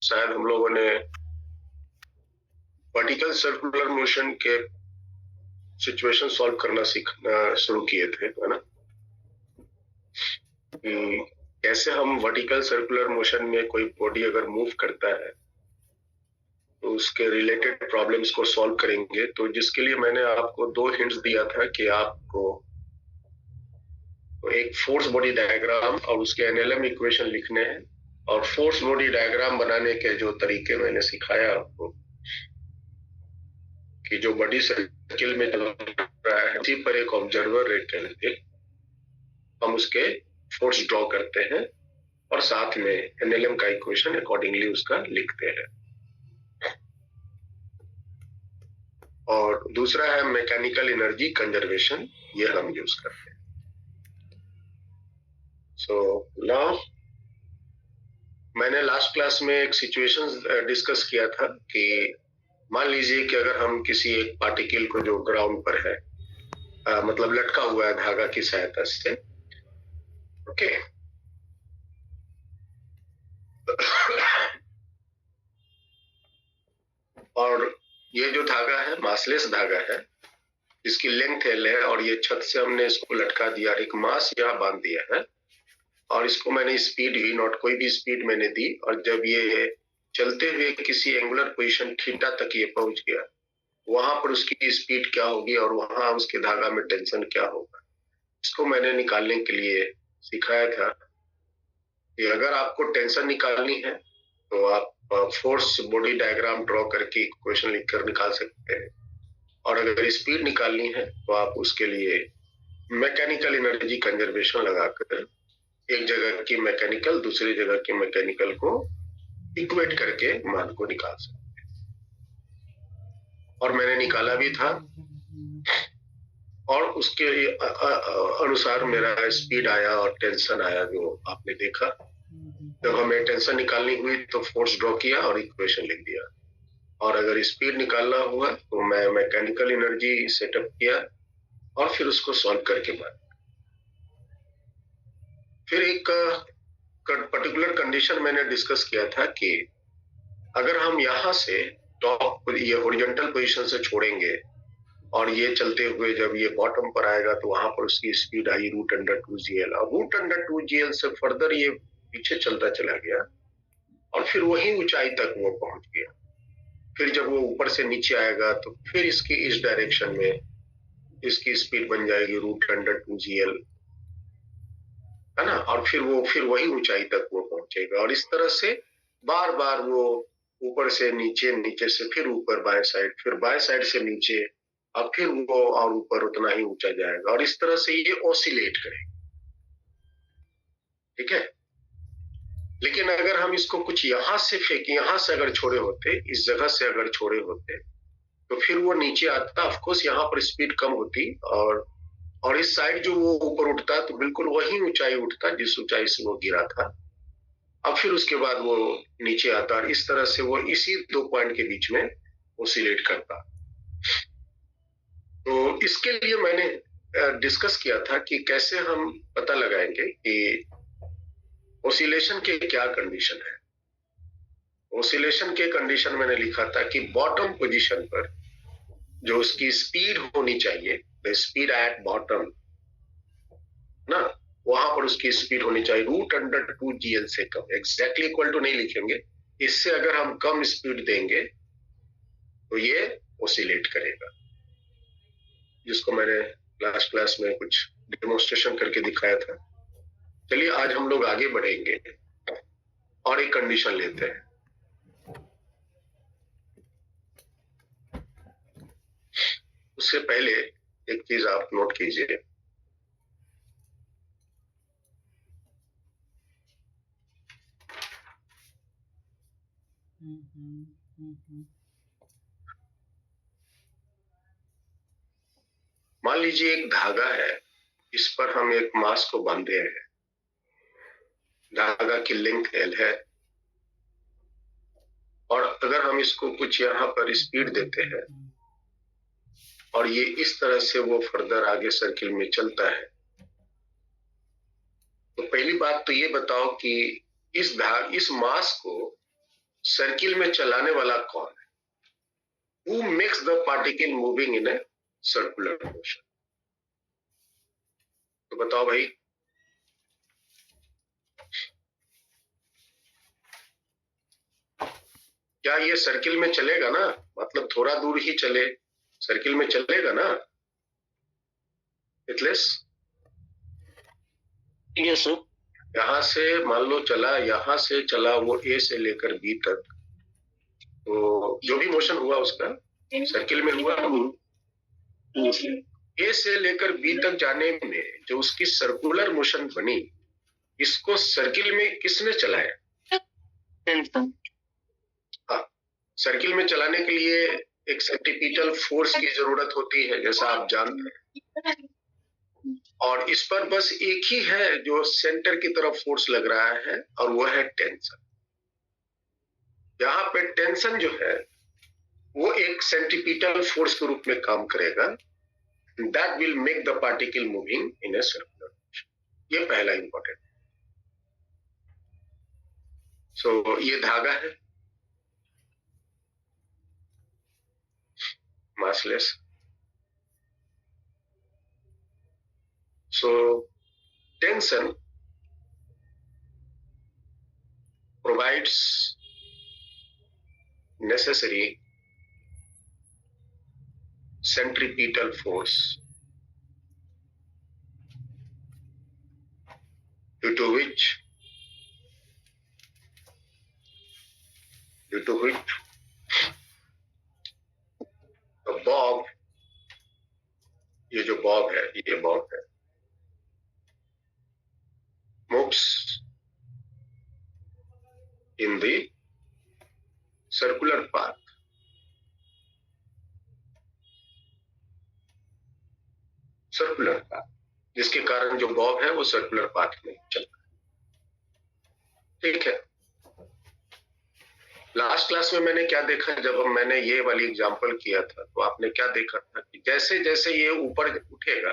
शायद हम लोगों ने वर्टिकल सर्कुलर मोशन के सिचुएशन सॉल्व करना सीखना शुरू किए थे, है ना? कि कैसे हम वर्टिकल सर्कुलर मोशन में कोई बॉडी अगर मूव करता है तो उसके रिलेटेड प्रॉब्लम्स को सॉल्व करेंगे। तो जिसके लिए मैंने आपको 2 हिंट्स दिया था कि आपको एक फोर्स बॉडी डायग्राम और उसके एनएलएम इक्वेशन लिखने हैं, और फोर्स बॉडी डायग्राम बनाने के जो तरीके मैंने सिखाया आपको कि जो बॉडी सर्किल में चल रहा है उसी पर एक ऑब्जर्वर रख करके हम उसके फोर्स ड्रॉ करते हैं और साथ में एनएलएम का इक्वेशन अकॉर्डिंगली उसका लिखते हैं। और दूसरा है मैकेनिकल एनर्जी कंजर्वेशन, ये हम यूज करते हैं। सो नाउ मैंने लास्ट क्लास में एक सिचुएशन डिस्कस किया था कि मान लीजिए कि अगर हम किसी एक पार्टिकल को जो ग्राउंड पर है मतलब लटका हुआ है धागा की सहायता से, ओके, और ये जो धागा है मासलेस धागा है, इसकी लेंथ एल है और ये छत से हमने इसको लटका दिया, एक मास यहाँ बांध दिया है और इसको मैंने स्पीड ही नॉट कोई भी स्पीड मैंने दी, और जब ये चलते हुए किसी एंगुलर पोजीशन थीटा तक ये पहुंच गया, वहां पर उसकी स्पीड क्या होगी और वहां उसके धागा में टेंशन क्या होगा, इसको मैंने निकालने के लिए सिखाया था कि अगर आपको टेंशन निकालनी है तो आप फोर्स बॉडी डायग्राम ड्रॉ करके इक्वेशन लिखकर निकाल सकते हैं, और अगर स्पीड निकालनी है तो आप उसके लिए मैकेनिकल एनर्जी कंजर्वेशन लगाकर एक जगह की मैकेनिकल दूसरी जगह की मैकेनिकल को इक्वेट करके मान को निकाल सकते हैं। और मैंने निकाला भी था और उसके अनुसार मेरा स्पीड आया और टेंशन आया, जो आपने देखा। जब हमें टेंशन निकालनी हुई तो फोर्स ड्रॉ किया और इक्वेशन लिख दिया, और अगर स्पीड निकालना हुआ तो मैं मैकेनिकल एनर्जी सेटअप किया और फिर उसको सॉल्व करके बात। फिर एक पर्टिकुलर कंडीशन मैंने डिस्कस किया था कि अगर हम यहाँ से टॉप ये हॉरिजॉन्टल पोजीशन से छोड़ेंगे और ये चलते हुए जब ये बॉटम पर आएगा तो वहां पर उसकी स्पीड आई √2gl, और √2gl से फर्दर ये पीछे चलता चला गया और फिर वही ऊंचाई तक वो पहुंच गया। फिर जब वो ऊपर से नीचे आएगा तो फिर इसकी इस डायरेक्शन में इसकी स्पीड बन जाएगी √2gl, है ना, और फिर वही ऊंचाई तक वो पहुंचेगा, और इस तरह से बार बार वो ऊपर से नीचे, नीचे से फिर ऊपर बाएं साइड, फिर बाएं साइड से नीचे, अब फिर वो और ऊपर उतना ही ऊंचा जाएगा, और इस तरह से ये ऑसिलेट करेगा। ठीक है, लेकिन अगर हम इसको कुछ यहां से फेंके, यहां से अगर छोड़े होते, इस जगह से अगर छोड़े होते तो फिर वो नीचे आता, ऑफकोर्स यहाँ पर स्पीड कम होती, और इस साइड जो वो ऊपर उठता तो बिल्कुल वही ऊंचाई उठता जिस ऊंचाई से वो गिरा था, अब फिर उसके बाद वो नीचे आता, और इस तरह से वो इसी 2 पॉइंट के बीच में ऑसिलेट करता। तो इसके लिए मैंने डिस्कस किया था कि कैसे हम पता लगाएंगे कि ऑसिलेशन के क्या कंडीशन है। ऑसिलेशन के कंडीशन मैंने लिखा था कि बॉटम पोजीशन पर जो उसकी स्पीड होनी चाहिए, द स्पीड एट बॉटम ना, वहां पर उसकी स्पीड होनी चाहिए √2gl से कम, एग्जैक्टली इक्वल टू नहीं लिखेंगे, इससे अगर हम कम स्पीड देंगे तो ये ऑसिलेट करेगा, जिसको मैंने लास्ट क्लास में कुछ डेमोन्स्ट्रेशन करके दिखाया था। चलिए आज हम लोग आगे बढ़ेंगे और एक कंडीशन लेते हैं। उससे पहले एक चीज आप नोट कीजिए, मान लीजिए एक धागा है, इस पर हम एक मास को बांधे हैं, धागा की लेंथ एल है, और अगर हम इसको कुछ यहाँ पर स्पीड देते हैं और ये इस तरह से वो फर्दर आगे सर्किल में चलता है, तो पहली बात तो ये बताओ कि इस मास को सर्किल में चलाने वाला कौन है? Who makes the particle moving in a circular motion? तो बताओ भाई। क्या ये सर्किल में चलेगा ना? मतलब थोड़ा दूर ही चले, सर्किल में चलेगा ना? मिथलेश? Yes sir. यहां से मान लो चला, यहां से चला वो ए से लेकर बी तक, तो जो भी मोशन हुआ उसका सर्किल में हुआ। ए से लेकर बी तक जाने में जो उसकी सर्कुलर मोशन बनी, इसको सर्किल में किसने चलाया? टेंशन। हाँ, सर्किल में चलाने के लिए एक सेंट्रीपिटल फोर्स की जरूरत होती है, जैसा आप जानते हैं, और इस पर बस एक ही है जो सेंटर की तरफ फोर्स लग रहा है, और वो है टेंशन। यहाँ पे टेंशन जो है वो एक सेंट्रीपिटल फोर्स के रूप में काम करेगा, that will make the particle moving in a circular motion. ये पहला इंपॉर्टेंट। सो ये धागा है, massless. So tension provides necessary centripetal force, due to which the bob, ये जो बॉब है, ये बॉब है, moves in the circular path. Circular path, जिसके कारण जो बॉब है वो सर्कुलर पाथ में चलता है। ठीक है। लास्ट क्लास में मैंने क्या देखा, जब मैंने ये वाली एग्जांपल किया था, तो आपने क्या देखा था कि जैसे जैसे ये ऊपर उठेगा,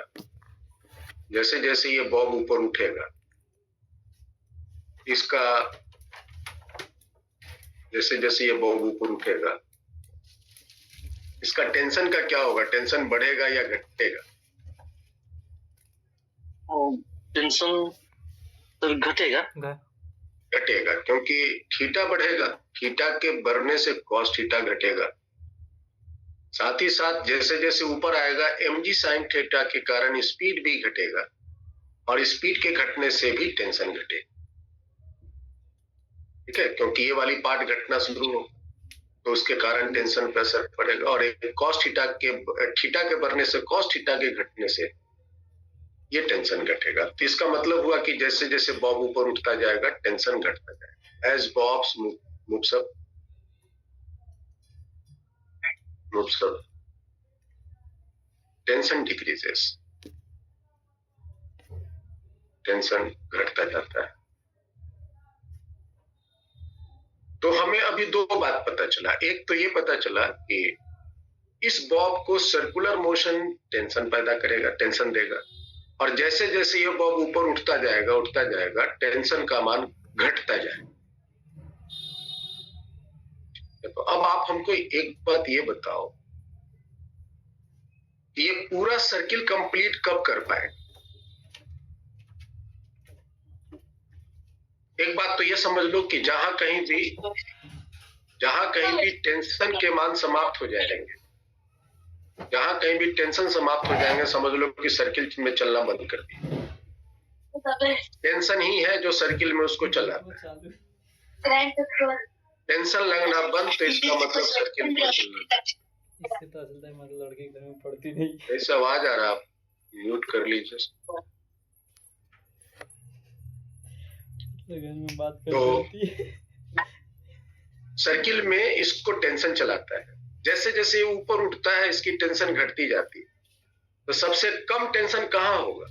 जैसे जैसे ये बॉब ऊपर उठेगा, इसका जैसे जैसे ये बॉब ऊपर उठेगा, इसका टेंशन का क्या होगा? टेंशन बढ़ेगा या घटेगा? टेंशन सर घटेगा। घटेगा, क्योंकि थीटा बढ़ेगा, थीटा के बढ़ने से कॉस थीटा घटेगा। साथ ही साथ जैसे जैसे ऊपर आएगा mg sin थीटा के कारण स्पीड भी घटेगा, और स्पीड के घटने से भी टेंशन घटेगा। ठीक है, क्योंकि ये वाली पार्ट घटना शुरू हो तो उसके कारण टेंशन पे असर पड़ेगा, और एक कॉस थीटा के बढ़ने से कॉस थीटा के घटने से ये टेंशन घटेगा। तो इसका मतलब हुआ कि जैसे जैसे बॉब ऊपर उठता जाएगा टेंशन घटता जाएगा। As bobs moves up tension decreases, tension घटता जाता है। तो हमें अभी दो बात पता चला। एक तो ये पता चला कि इस बॉब को सर्कुलर मोशन टेंशन पैदा करेगा, टेंशन देगा, और जैसे जैसे ये बॉब ऊपर उठता जाएगा टेंशन का मान घटता जाएगा। तो अब आप हमको एक बात ये बताओ कि ये पूरा सर्किल कंप्लीट कब कर पाए? एक बात तो ये समझ लो कि जहां कहीं भी टेंशन के मान समाप्त हो जाएंगे, जहां कहीं भी टेंशन समाप्त हो जाएंगे, समझ लो कि सर्किल में चलना बंद कर दिया। टेंशन ही है जो सर्किल में उसको चलाता है। टेंशन लगना बंद, तो इसका मतलब सर्किल में चलना। इससे पता चलता है हमारे लड़के घर में पढ़ती नहीं। ऐसा आवाज आ रहा, आप म्यूट कर लीजिए। घर में बात तो करती है। सर्किल में इसको टेंशन चलाता है, जैसे जैसे ये ऊपर उठता है इसकी टेंशन घटती जाती है। तो सबसे कम टेंशन कहाँ होगा?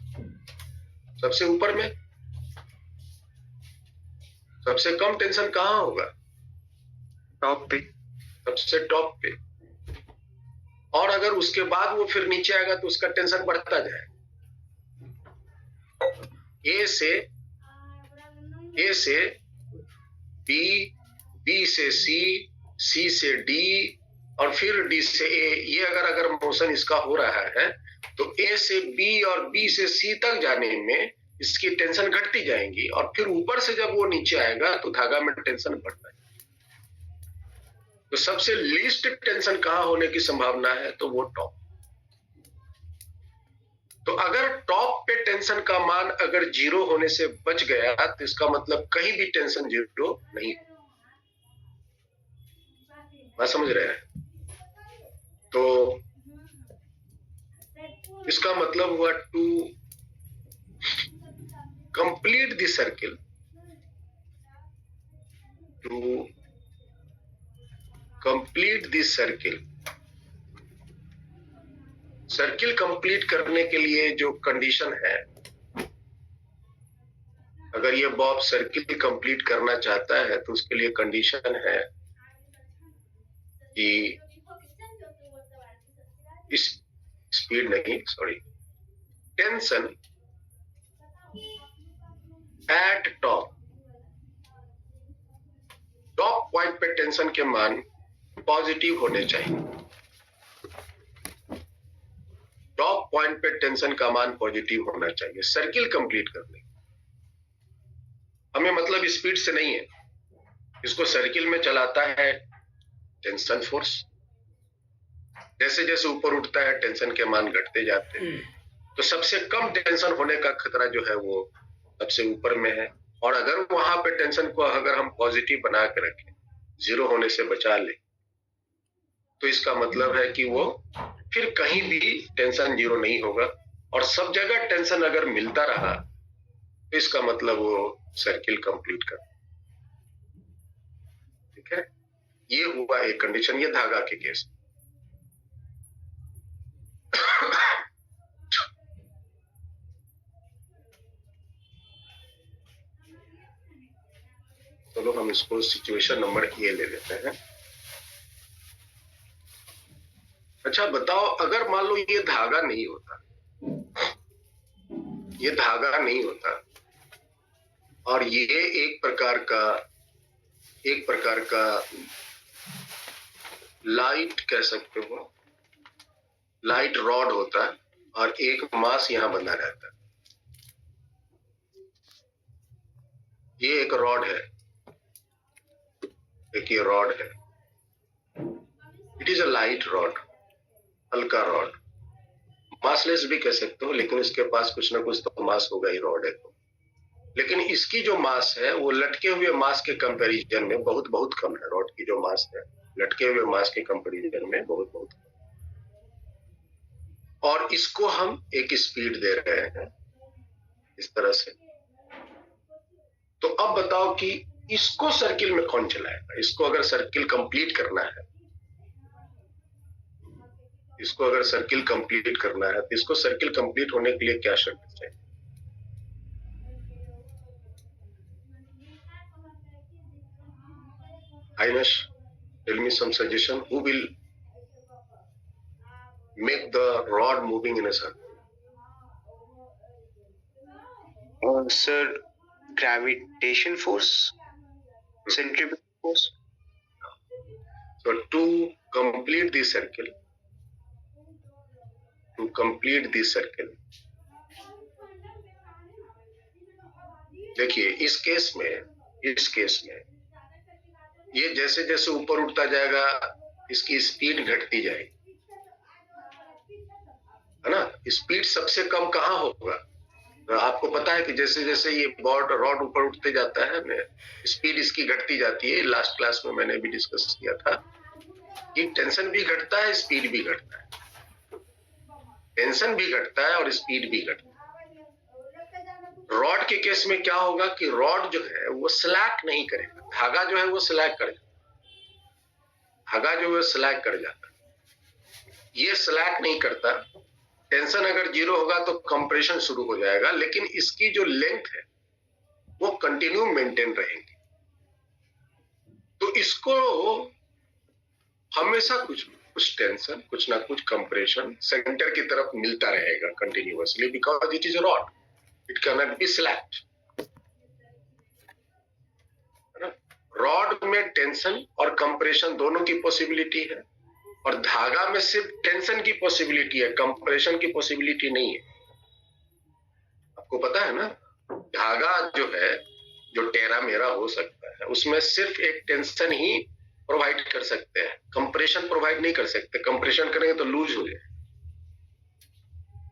सबसे ऊपर में। सबसे कम टेंशन कहाँ होगा? टॉप पे, सबसे टॉप पे। और अगर उसके बाद वो फिर नीचे आएगा तो उसका टेंशन बढ़ता जाएगा। ए से बी, बी से सी, सी से डी और फिर डी से ए, ये अगर मोशन इसका हो रहा है तो ए से बी और बी से सी तक जाने में इसकी टेंशन घटती जाएंगी और फिर ऊपर से जब वो नीचे आएगा तो धागा में टेंशन बढ़ता है। तो सबसे लीस्ट टेंशन कहां होने की संभावना है? तो वो टॉप। तो अगर टॉप पे टेंशन का मान अगर 0 होने से बच गया तो इसका मतलब कहीं भी टेंशन 0 नहीं। बात समझ रहे हैं? तो इसका मतलब हुआ to complete the circle, to complete the circle, circle complete करने के लिए जो कंडीशन है, अगर ये बॉब सर्किल कंप्लीट करना चाहता है तो उसके लिए कंडीशन है कि इस स्पीड नहीं, sorry, tension at top, top point पे टेंशन के मान पॉजिटिव होने चाहिए। टॉप पॉइंट पे टेंशन का मान पॉजिटिव होना चाहिए सर्किल कंप्लीट करने। हमें मतलब स्पीड से नहीं है, इसको सर्किल में चलाता है टेंशन फोर्स। जैसे जैसे ऊपर उठता है टेंशन के मान घटते जाते हैं, तो सबसे कम टेंशन होने का खतरा जो है वो सबसे ऊपर में है। और अगर वहां पे टेंशन को अगर हम पॉजिटिव बना के रखें, 0 होने से बचा ले, तो इसका मतलब है कि वो फिर कहीं भी टेंशन 0 नहीं होगा और सब जगह टेंशन अगर मिलता रहा तो इसका मतलब वो सर्किल कंप्लीट कर। ठीक है, ये हुआ एक कंडीशन, ये धागा के केस। चलो हम इसको सिचुएशन नंबर ए ले लेते हैं। अच्छा बताओ, अगर मान लो ये धागा नहीं होता, ये धागा नहीं होता और ये एक प्रकार का लाइट कह सकते हो, लाइट रॉड होता है और एक मास यहां बंधा रहता है। ये एक रॉड है, एक ये रॉड है, it is a light rod, हल्का रॉड, मासलेस भी कह सकते हो, लेकिन इसके पास कुछ ना कुछ तो मास होगा ही, रॉड है तो। लेकिन इसकी जो मास है वो लटके हुए मास के कंपैरिजन में बहुत बहुत कम है। रॉड की जो मास है लटके हुए मास के कंपैरिजन में बहुत बहुत कम, और इसको हम एक स्पीड दे रहे हैं इस तरह से। तो अब बताओ कि इसको सर्किल में कौन चलाएगा? इसको अगर सर्किल कंप्लीट करना है, इसको अगर सर्किल कंप्लीट करना है तो इसको सर्किल कंप्लीट होने के लिए क्या शर्त चाहिए? Ines, tell me some suggestion. Who will make the rod moving in a circle? Sir, gravitation force, centrifugal force. So to complete the circle, देखिए इस केस में ये जैसे जैसे ऊपर उठता जाएगा इसकी स्पीड घटती जाएगी, है ना। स्पीड सबसे कम कहाँ होगा? तो आपको पता है कि जैसे जैसे ये रॉड ऊपर उठते जाता है स्पीड इसकी घटती जाती है। लास्ट क्लास में मैंने भी डिस्कस किया था कि टेंशन भी घटता है, स्पीड भी घटता है, टेंशन भी घटता है और स्पीड भी घटता है। रॉड के केस में क्या होगा कि रॉड जो है वो स्लैक नहीं करेगा, धागा जो है वो स्लैक कर जाता, धागा जो है स्लैक कर जाता, ये स्लैक नहीं करता। टेंशन अगर 0 होगा तो कंप्रेशन शुरू हो जाएगा, लेकिन इसकी जो लेंथ है वो कंटिन्यू मेंटेन रहेगी। तो इसको हमेशा कुछ टेंशन, कुछ ना कुछ कंप्रेशन सेंटर की तरफ मिलता रहेगा continuously, because it is a rod, it can not be slaked. Rod में टेंशन और कंप्रेशन दोनों की पॉसिबिलिटी है, और धागा में सिर्फ टेंशन की पॉसिबिलिटी है, कंप्रेशन की पॉसिबिलिटी नहीं है। आपको पता है ना, धागा जो है, जो टेरा मेरा हो सकता है, उसमें सिर्फ एक टेंशन ही प्रोवाइड कर सकते हैं, कंप्रेशन प्रोवाइड नहीं कर सकते। कंप्रेशन करेंगे तो लूज हो जाए।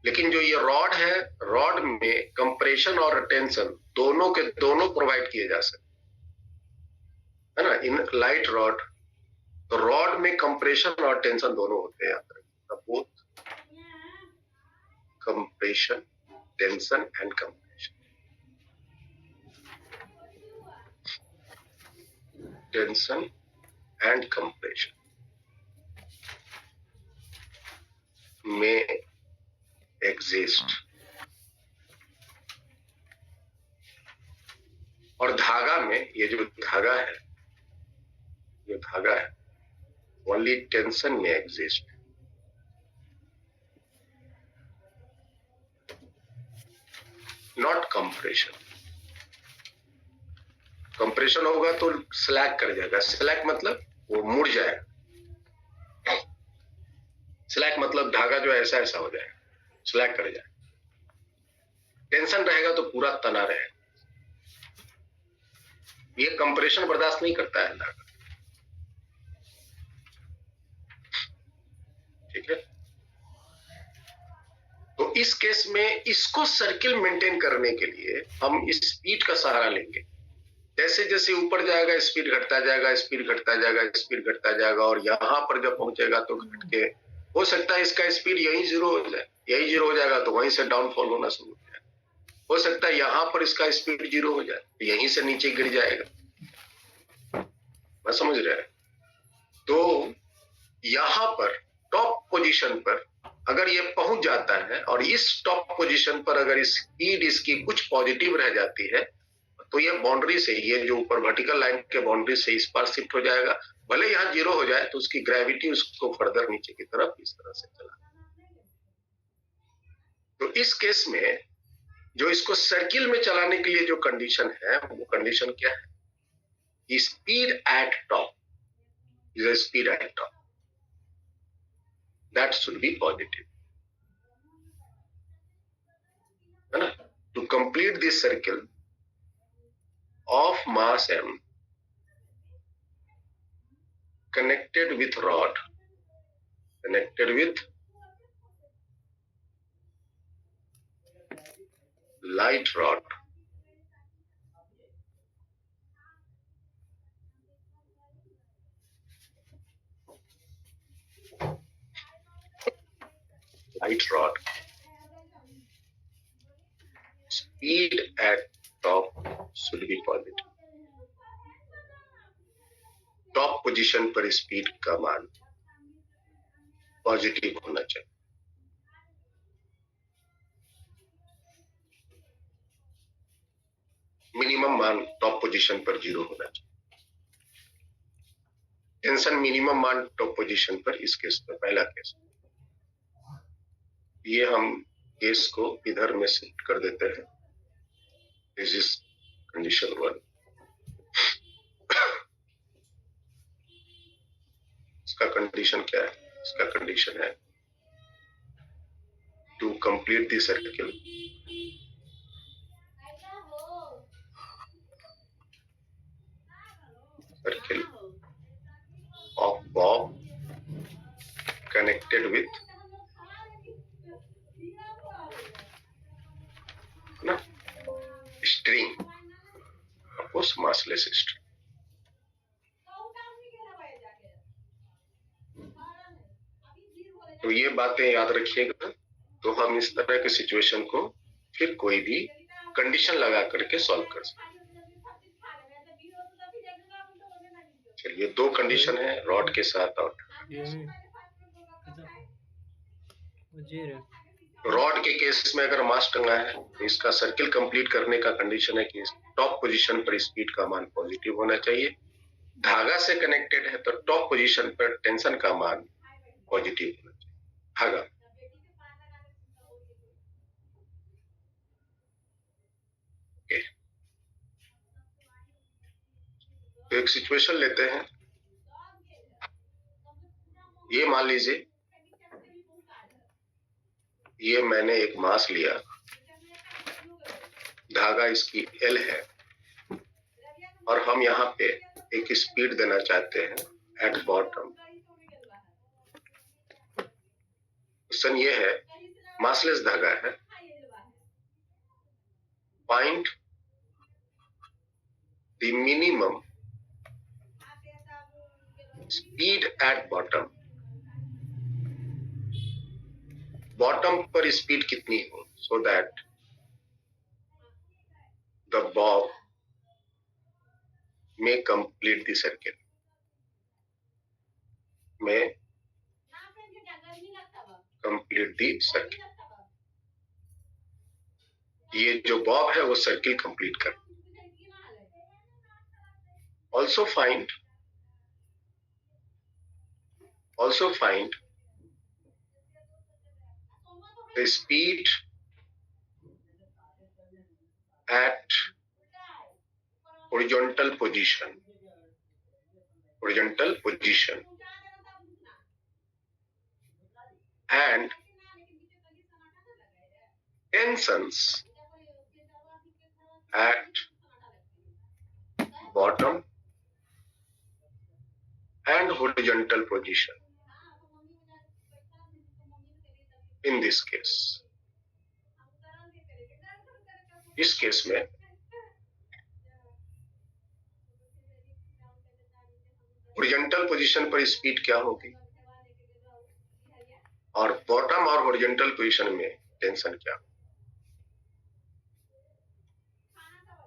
लेकिन जो ये रॉड है, रॉड में कंप्रेशन और टेंशन दोनों के दोनों प्रोवाइड किए जा सकते है ना। इन लाइट रॉड, तो रॉड में कंप्रेशन और टेंशन दोनों होते हैं। Both compression, tension and compression, tension and compression में एग्जिस्ट। और धागा में, ये जो धागा है, ये धागा है, ओनली टेंशन में एग्जिस्ट, नॉट कंप्रेशन। कंप्रेशन होगा तो स्लैक कर जाएगा। स्लैक मतलब वो मुड़ जाएगा। स्लैक मतलब धागा जो ऐसा ऐसा हो जाएगा, स्लैक कर जाएगा। टेंशन रहेगा तो पूरा तना रहेगा। ये कंप्रेशन बर्दाश्त नहीं करता है धागा, ठीक है। तो इस केस में इसको सर्किल मेंटेन करने के लिए हम स्पीड का सहारा लेंगे। जैसे जैसे ऊपर जाएगा स्पीड घटता जाएगा, स्पीड घटता जाएगा, स्पीड घटता जाएगा, और यहां पर जब पहुंचेगा तो घट के हो सकता है इसका स्पीड यही जीरो हो जाए। यही जीरो हो जाएगा तो वहीं से डाउनफॉल होना शुरू हो जाएगा। हो सकता है यहां पर इसका स्पीड जीरो हो जाए, यहीं से नीचे गिर जाएगा। मैं समझ रहे हैं। तो यहां पर टॉप पोजीशन पर अगर ये पहुंच जाता है, और इस टॉप पोजीशन पर अगर स्पीड इसकी कुछ पॉजिटिव रह जाती है, तो ये बाउंड्री से, ये जो ऊपर वर्टिकल लाइन के बाउंड्री से इस पार शिफ्ट हो जाएगा। भले यहाँ जीरो हो जाए तो उसकी ग्रेविटी उसको फर्दर नीचे की तरफ इस तरह से चला। तो इस केस में जो इसको सर्किल में चलाने के लिए जो कंडीशन है, वो कंडीशन क्या है? Speed at top is a speed at top that should be positive, है ना। To complete this circle of mass m connected with rod, connected with light rod, light rod, speed at top should be positive. Top position पर speed का मान positive होना चाहिए। Minimum मान top position पर zero होना चाहिए। टेंशन मिनिमम मान टॉप पोजीशन पर, इस केस में पहला केस। ये हम केस को इधर में शिफ्ट कर देते हैं। This is condition 1। इसका कंडीशन क्या है? इसका कंडीशन है to complete the circle of bob connected with string, of course massless string. तो ये बातें याद रखिएगा। तो हम इस तरह के सिचुएशन को फिर कोई भी कंडीशन लगा करके सॉल्व कर सकते। चलिए, दो कंडीशन है रॉड के साथ। और रॉड के केस में अगर मास टंगा है तो इसका सर्किल कंप्लीट करने का कंडीशन है कि टॉप पोजीशन पर स्पीड का मान पॉजिटिव होना चाहिए। धागा से कनेक्टेड है तो टॉप पोजीशन पर टेंशन का मान पॉजिटिव होना चाहिए। धागा तो एक सिचुएशन लेते हैं। ये मान लीजिए ये मैंने एक मास लिया, धागा इसकी L है और हम यहाँ पे एक स्पीड देना चाहते हैं एट बॉटम। क्वेश्चन ये है, मासलेस धागा है, find the minimum speed at bottom. Bottom पर स्पीड कितनी हो सो दैट द बॉब में कंप्लीट द सर्किल। में कंप्लीट द सर्किल, ये जो बॉब है वो सर्किल कंप्लीट कर। Also find the speed at horizontal position and tensions at bottom and horizontal position in this case। इस केस में horizontal position पर स्पीड क्या होगी और बॉटम और हॉरिजॉन्टल पोजीशन में टेंशन क्या होगी,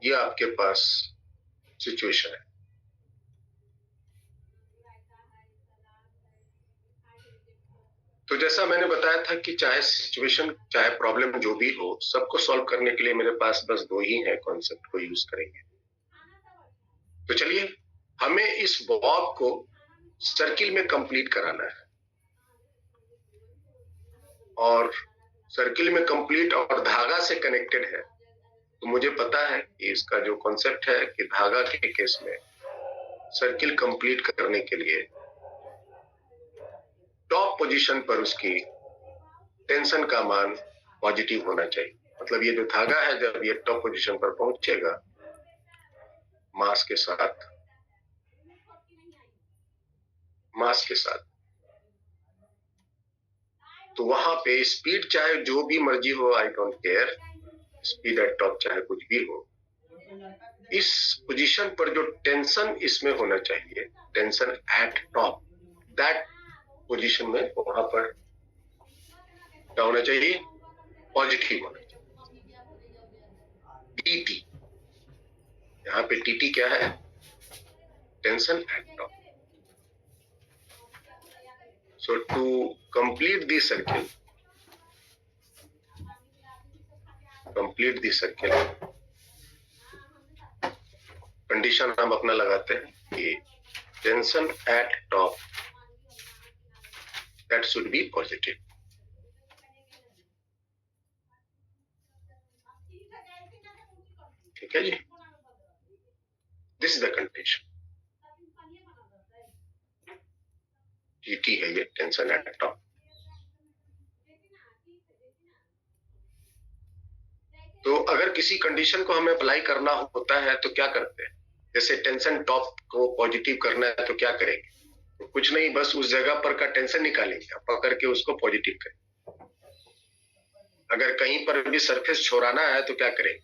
ये आपके पास सिचुएशन है। तो जैसा मैंने बताया था कि चाहे सिचुएशन चाहे प्रॉब्लम जो भी हो, सबको सॉल्व करने के लिए मेरे पास बस दो ही है कॉन्सेप्ट को यूज करेंगे। तो चलिए, हमें इस बॉब को सर्किल में कंप्लीट कराना है और सर्किल में कंप्लीट और धागा से कनेक्टेड है। तो मुझे पता है कि इसका जो कॉन्सेप्ट है कि धागा के केस में सर्किल कंप्लीट करने के लिए टॉप पोजीशन पर उसकी टेंशन का मान पॉजिटिव होना चाहिए। मतलब ये जो धागा है जब ये टॉप पोजीशन पर पहुंचेगा मास के साथ तो वहां पे स्पीड चाहे जो भी मर्जी हो, I don't care, speed at top चाहे कुछ भी हो, इस पोजीशन पर जो टेंशन इसमें होना चाहिए, tension at top, that position में वहां पर क्या होना चाहिए, पॉजिटिव होना चाहिए। टीटी, यहाँ पे टीटी क्या है, tension at top. So to complete the circle condition हम अपना लगाते हैं कि tension at top that should be positive। ठीक है जी, this is the condition. TT है ये, टेंशन एट टॉप। तो अगर किसी कंडीशन को हमें अप्लाई करना होता है तो क्या करते हैं, जैसे टेंशन टॉप को पॉजिटिव करना है तो क्या करेंगे, तो कुछ नहीं, बस उस जगह पर का टेंशन निकालेंगे, पकड़ के उसको पॉजिटिव करें। अगर कहीं पर भी सरफेस छोड़ाना है तो क्या करेंगे,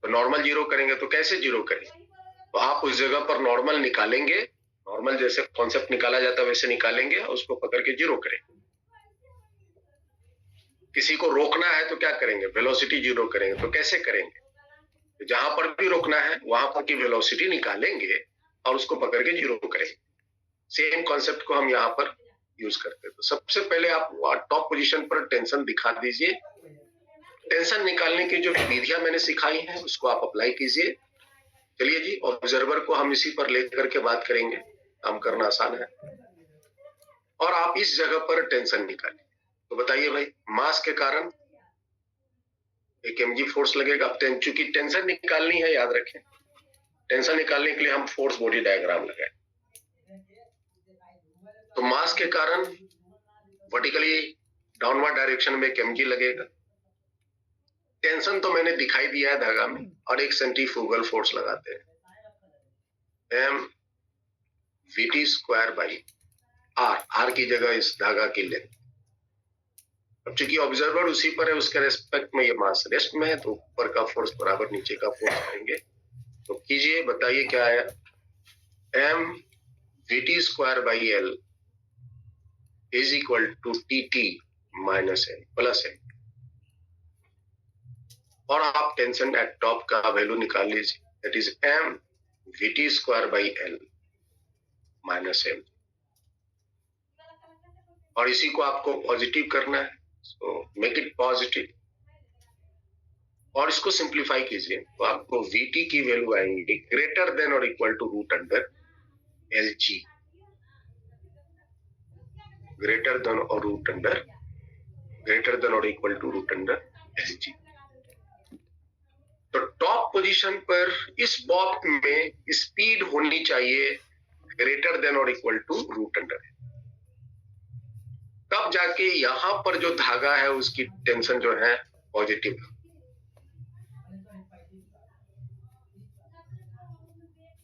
तो नॉर्मल जीरो करेंगे। तो कैसे जीरो करेंगे, तो आप उस जगह पर नॉर्मल निकालेंगे, नॉर्मल जैसे कॉन्सेप्ट निकाला जाता है वैसे निकालेंगे और उसको पकड़ के जीरो करेंगे। किसी को रोकना है तो क्या करेंगे, वेलोसिटी जीरो करेंगे। तो कैसे करेंगे, तो जहां पर भी रोकना है वहां पर की वेलोसिटी निकालेंगे और उसको पकड़ के जीरो करेंगे। सेम कॉन्सेप्ट को हम यहाँ पर यूज करते हैं। तो सबसे पहले आप टॉप पोजीशन पर टेंशन दिखा दीजिए। टेंशन निकालने की जो विधियां मैंने सिखाई हैं उसको आप अप्लाई कीजिए। चलिए जी, ऑब्जर्वर को हम इसी पर लेकर के बात करेंगे, काम करना आसान है। और आप इस जगह पर टेंशन निकालिए। तो बताइए भाई, मास के कारण एक mg फोर्स लगेगा। अब चूंकि टेंशन निकालनी है, याद रखें टेंशन निकालने के लिए हम फोर्स बॉडी डायग्राम लगाए। तो मास के कारण वर्टिकली डाउनवर्ड डायरेक्शन में एक mg लगेगा। टेंशन तो मैंने दिखाई दिया है धागा में, और एक सेंट्रीफ्यूगल फोर्स लगाते हैं m vt square by r की जगह इस धागा की लेंथ। अब चूंकि ऑब्जर्वर उसी पर है, उसके रेस्पेक्ट में ये मास रेस्ट में है, तो ऊपर का फोर्स बराबर नीचे का फोर्स करेंगे। तो कीजिए, बताइए क्या है। m vt square by l is equal to tt minus m plus m। और आप टेंशन एट टॉप का वैल्यू निकाल लीजिए, that is m vt square by l minus m। और इसी को आपको पॉजिटिव करना है, सो मेक इट पॉजिटिव। और इसको सिंप्लीफाई कीजिए तो आपको vt की वैल्यू आएंगी ग्रेटर देन और equal to root under lg, greater than और रूट अंडर, ग्रेटर देन और equal to root under lg। तो टॉप पोजीशन पर इस बॉब में स्पीड होनी चाहिए ग्रेटर देन और इक्वल टू रूट अंडर, तब जाके यहां पर जो धागा है उसकी टेंशन जो है पॉजिटिव।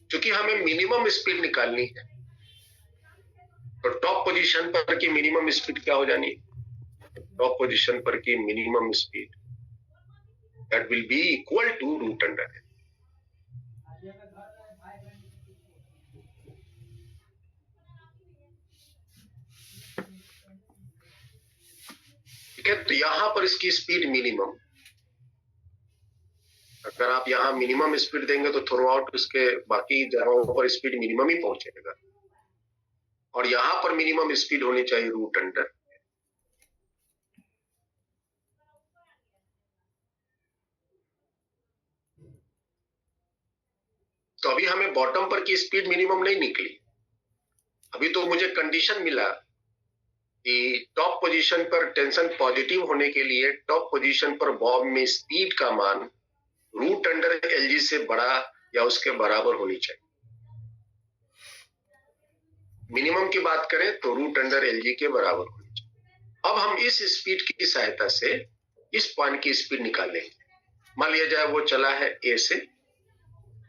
क्योंकि हमें मिनिमम स्पीड निकालनी है, तो टॉप पोजीशन पर की मिनिमम स्पीड क्या हो जानी है? टॉप पोजीशन पर की minimum speed that will be equal to root under. ठीक है, तो यहां पर इसकी स्पीड मिनिमम, अगर आप यहां मिनिमम स्पीड देंगे तो थ्रू आउट उसके बाकी जगहों पर स्पीड मिनिमम ही पहुंचेगा, और यहां पर मिनिमम स्पीड होनी चाहिए रूट अंडर। तो अभी हमें बॉटम पर की स्पीड मिनिमम नहीं निकली, अभी तो मुझे कंडीशन मिला कि टॉप पोजीशन पर टेंशन पॉजिटिव होने के लिए टॉप पोजीशन पर बॉब में स्पीड का मान रूट अंडर एलजी से बड़ा या उसके बराबर होनी चाहिए। मिनिमम की बात करें तो रूट अंडर एलजी के बराबर होनी चाहिए। अब हम इस स्पीड की सहायता से इस पॉइंट की स्पीड निकालेंगे। मान लिया जाए वो चला है ए से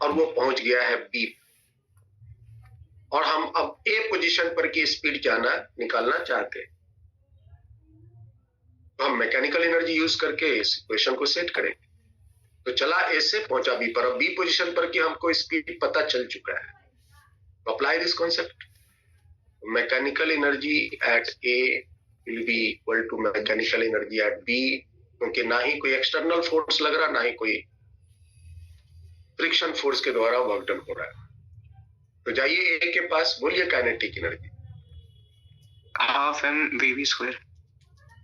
और वो पहुंच गया है बी, और हम अब ए पोजीशन पर की स्पीड जाना निकालना चाहते हैं, तो हम मैकेनिकल एनर्जी यूज करके इस इक्वेशन को सेट करेंगे। तो चला ए से पहुंचा बी पर, अब बी पोजीशन पर की हमको स्पीड पता चल चुका है, तो apply this concept. Mechanical energy at A will be equal to mechanical energy at B, क्योंकि ना ही कोई एक्सटर्नल फोर्स लग रहा, ना ही कोई फ्रिक्शन फोर्स के द्वारा वर्क डन हो रहा है। तो जाइए ए के पास, बोलिए काइनेटिक एनर्जी। हाफ एम वीवी स्क्वायर।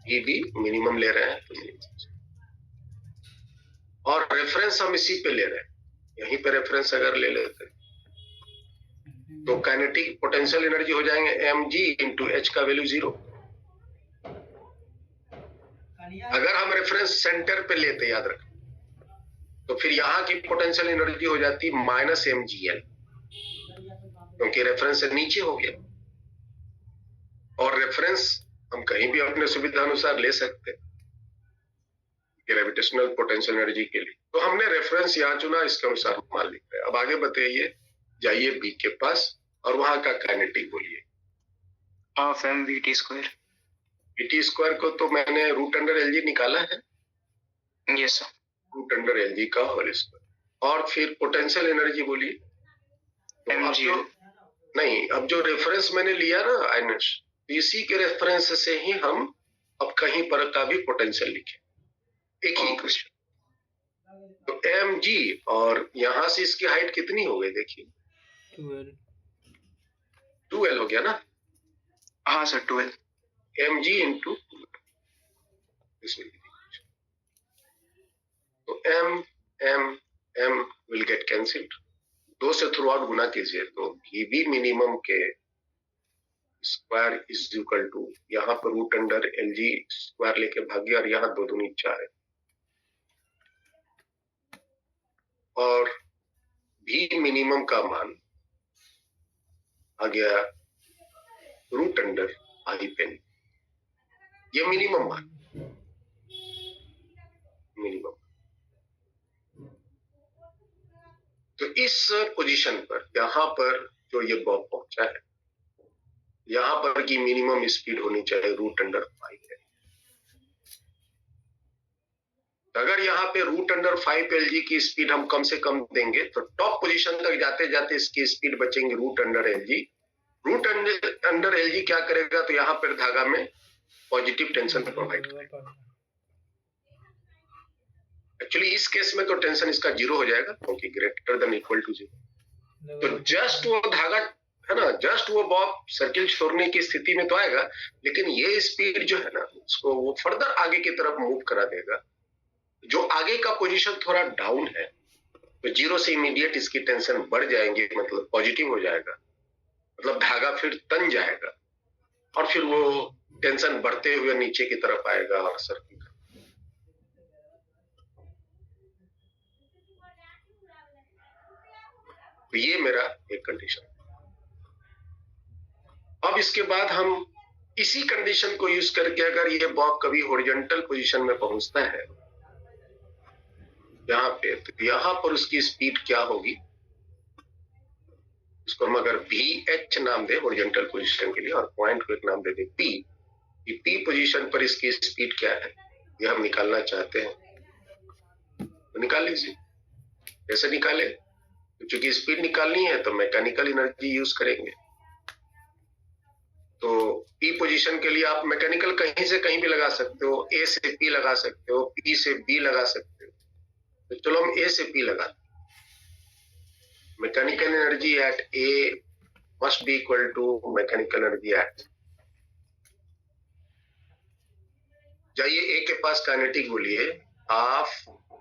ये भी मिनिमम ले रहे हैं तो मिनिमम, और रेफरेंस हम इसी पे ले रहे हैं, यहीं पे रेफरेंस अगर ले लेते हैं तो काइनेटिक पोटेंशियल एनर्जी हो जाएंगे mg इंटू एच का वैल्यू 0। अगर हम रेफरेंस सेंटर पे लेते, याद रखें, तो फिर यहां की पोटेंशियल एनर्जी हो जाती माइनस mgl, क्योंकि रेफरेंस से नीचे हो गया। और रेफरेंस हम कहीं भी अपने सुविधा अनुसार ले सकते हैं ग्रेविटेशनल पोटेंशियल एनर्जी के लिए, तो हमने रेफरेंस यहाँ चुना, इसके अनुसार मान लिख रहे हैं। अब आगे बताइए, जाइए बी के पास और वहां का काइनेटिक बोलिए। Half M VT square. VT square को तो मैंने रूट अंडर एलजी निकाला है, yes sir. Root under LG का होल स्क्वायर। और फिर पोटेंशियल एनर्जी बोलिए। तो mgl। नहीं, अब जो रेफरेंस मैंने लिया ना आइनस, इसी के रेफरेंस से ही हम अब कहीं पर का भी पोटेंशियल लिखे, एक ही क्वेश्चन। तो mg, और यहां से इसकी हाइट कितनी हो गई देखिए, 2l हो गया ना। हाँ सर 12। mg इंटू, तो m विल गेट कैंसिल्ड, 2 से थ्रू आउट गुना कीजिए तो भी मिनिमम के स्क्वायर इज इक्वल टू, यहाँ पर रूट अंडर एलजी स्क्वायर लेके भागिए, और यहाँ 2 दूनी 4 है, और भी मिनिमम का मान आ गया रूट अंडर आई पेन, ये मिनिमम मान, मिनिमम। तो इस पोजीशन पर यहां पर जो ये बॉब पहुंचा है, यहां पर की मिनिमम स्पीड होनी चाहिए रूट अंडर 5 है। अगर यहाँ पे रूट अंडर 5 LG की स्पीड हम कम से कम देंगे तो टॉप पोजीशन तक जाते जाते इसकी स्पीड बचेंगे root under LG। Root under LG क्या करेगा, तो यहाँ पर धागा में पॉजिटिव टेंशन प्रोवाइड करेगा। एक्चुअली इस केस में तो टेंशन इसका 0 हो जाएगा क्योंकि ग्रेटर देन इक्वल टू 0। तो जस्ट वो धागा है ना, जस्ट वो बॉब सर्किल छोड़ने की स्थिति में तो आएगा, लेकिन ये स्पीड जो है ना उसको वो फर्दर आगे की तरफ मूव करा देगा। जो आगे का पोजीशन थोड़ा डाउन है तो 0 से इमीडिएट इसकी टेंशन बढ़ जाएंगे, मतलब पॉजिटिव हो जाएगा, मतलब धागा फिर तन जाएगा और फिर वो टेंशन बढ़ते हुए नीचे की तरफ आएगा और सर्किल। तो ये मेरा एक कंडीशन। अब इसके बाद हम इसी कंडीशन को यूज करके अगर ये बॉब कभी हॉरिजॉन्टल पोजीशन में पहुंचता है यहाँ पे, तो यहाँ पर उसकी स्पीड क्या होगी, इसको हम अगर VH नाम दे हॉरिजॉन्टल पोजीशन के लिए और पॉइंट को एक नाम दे दे P, P पोजीशन पर इसकी स्पीड क्या है ये हम निकालना चाहते हैं, तो निकाल लीजिए। कैसे निकाले, क्योंकि स्पीड निकालनी है तो मैकेनिकल एनर्जी यूज करेंगे। तो P पोजीशन के लिए आप मैकेनिकल कहीं से कहीं भी लगा सकते हो, A से P लगा सकते हो, P से B लगा सकते हो। तो चलो हम A से P लगाते। Mechanical energy at A must be equal to mechanical energy at, जाइए A के पास काइनेटिक बोलिए half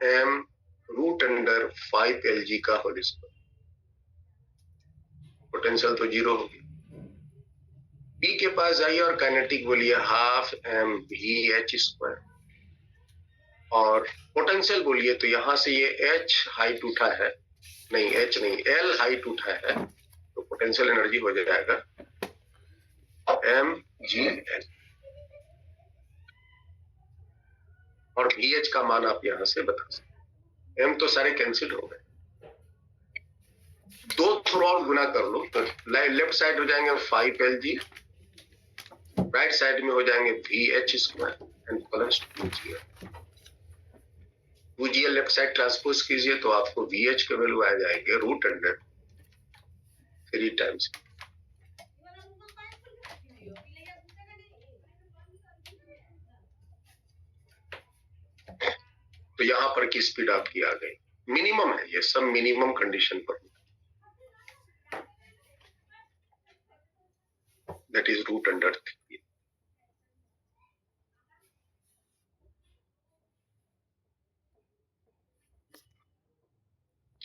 m root under 5 LG का होल स्क्वायर, पोटेंशियल तो 0 होगी। P के पास जाइए और काइनेटिक बोलिए हाफ m VH स्क्वायर, और पोटेंशियल बोलिए तो यहां से ये H हाइट उठा है, नहीं H नहीं L हाइट उठा है, तो पोटेंशियल एनर्जी हो जाएगा mgl, और VH का मान आप यहां से बता सकते। m तो सारे कैंसिल हो गए, 2 थ्रू और गुना कर लो तो लेफ्ट साइड हो जाएंगे 5 LG, राइट साइड में हो जाएंगे VH square and plus 2GL। 2GL left side transpose कीजिए तो आपको VH के वैल्यू आ जाएंगे रूट अंडर 3 टाइम्स। तो यहां पर की स्पीड आपकी आ गई, मिनिमम है ये सब, मिनिमम कंडीशन पर, दैट इज रूट अंडर 3।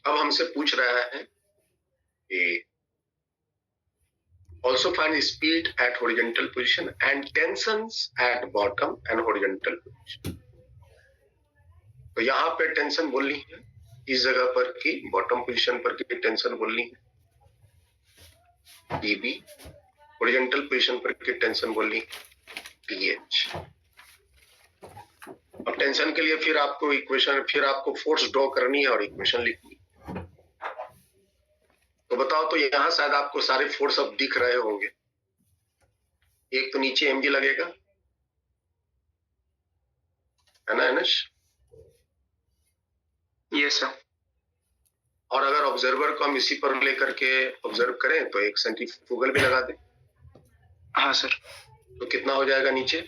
अब हमसे पूछ रहा है कि also find speed at horizontal position and tensions at bottom and horizontal position। तो यहाँ पे टेंशन बोलनी है इस जगह पर की, बॉटम पोजीशन पर की टेंशन बोलनी है PB, हॉरिजॉन्टल पोजीशन पर की टेंशन बोलनी है PH। अब टेंशन के लिए फिर आपको इक्वेशन, फिर आपको फोर्स ड्रॉ करनी है और इक्वेशन लिखनी है। तो बताओ, तो यहां शायद आपको सारे फोर्स अब दिख रहे होंगे। एक तो नीचे mg लगेगा, है ना एनश? Yes sir. और अगर ऑब्जर्वर को हम इसी पर लेकर के ऑब्जर्व करें तो एक सेंट्रीफ्यूगल भी लगा दें। हाँ सर। तो कितना हो जाएगा नीचे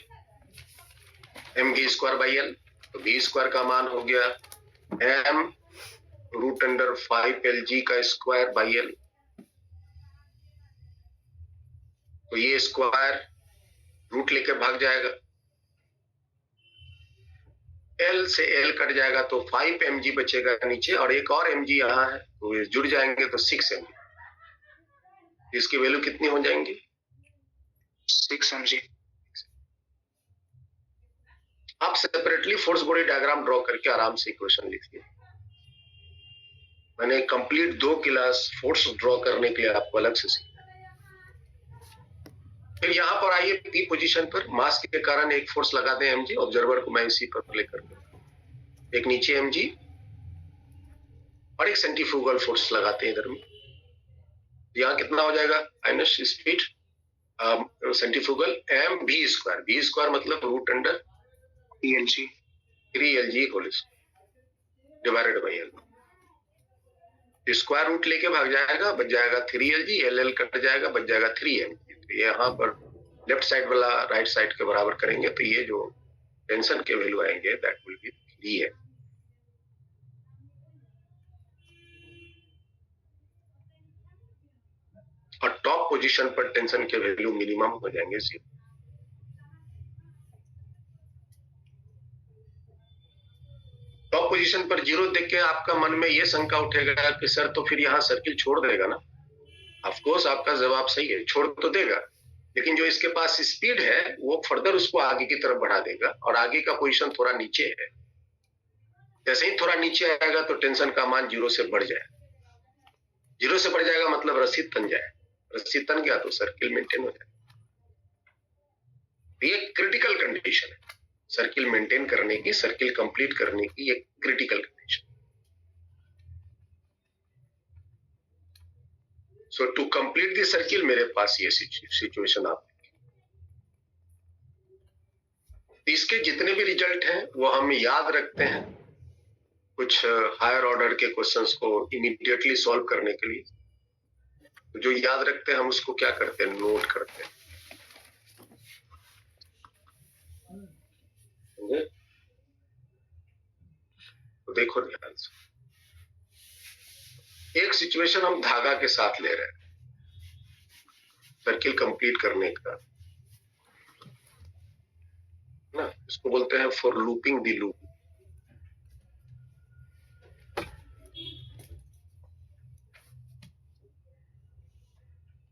mv स्क्वायर बाई एल, तो v स्क्वायर का मान हो गया m रूट अंडर 5 LG का स्क्वायर बाई एल। तो ये स्क्वायर रूट लेके भाग जाएगा, L से L कट जाएगा तो 5 mg बचेगा नीचे, और एक और mg यहाँ है तो ये जुड़ जाएंगे तो 6 mg। इसकी वैल्यू कितनी हो जाएंगी? 6 mg। आप separately force body diagram draw करके आराम से इक्वेशन लिखिए। मैंने कंप्लीट 2 क्लास फोर्स ड्रॉ करने के लिए आपको अलग से सीखा। फिर यहाँ पर आइए पी पोजीशन पर, मास के कारण एक फोर्स लगा दें mg, ऑब्जर्वर को मैं इसी पर लेकर के एक नीचे mg और एक सेंट्रीफ्यूगल फोर्स लगाते हैं इधर में। यहाँ कितना हो जाएगा minus speed centrifugal m v square मतलब root under ELG 3lg whole divided by l. Square root लेके भाग जाएगा, बच जाएगा 3lg, एल कट जाएगा, बच जाएगा 3mg। तो यहाँ पर लेफ्ट साइड वाला राइट साइड के बराबर करेंगे तो ये जो टेंशन के वैल्यू आएंगे दैट विल बी 3m। और टॉप पोजीशन पर टेंशन के वैल्यू मिनिमम हो जाएंगे 0। टॉप पोजीशन पर 0 देख के आपका मन में ये शंका उठेगा कि सर तो फिर यहाँ सर्किल छोड़ देगा ना। ऑफ कोर्स आपका जवाब सही है, छोड़ तो देगा, लेकिन जो इसके पास स्पीड है वो फर्दर उसको आगे की तरफ बढ़ा देगा और आगे का पोजीशन थोड़ा नीचे है। जैसे ही थोड़ा नीचे आएगा तो टेंशन का मान 0 से बढ़ जाए। 0 से बढ़ जाएगा मतलब रस्सी तन जाए, रस्सी तन गया तो सर्किल मेंटेन हो जाए। ये क्रिटिकल कंडीशन है सर्किल मेंटेन करने की, सर्किल कंप्लीट करने की, एक critical condition. So to complete the circle मेरे पास ये सिचुएशन आप इसके जितने भी रिजल्ट हैं वो हम याद रखते हैं कुछ हायर ऑर्डर के क्वेश्चंस को इमीडिएटली सॉल्व करने के लिए। जो याद रखते हैं हम उसको क्या करते हैं, नोट करते हैं। तो देखो ध्यान से, एक सिचुएशन हम धागा के साथ ले रहे हैं सर्किल कंप्लीट करने का ना, इसको बोलते हैं for looping the loop.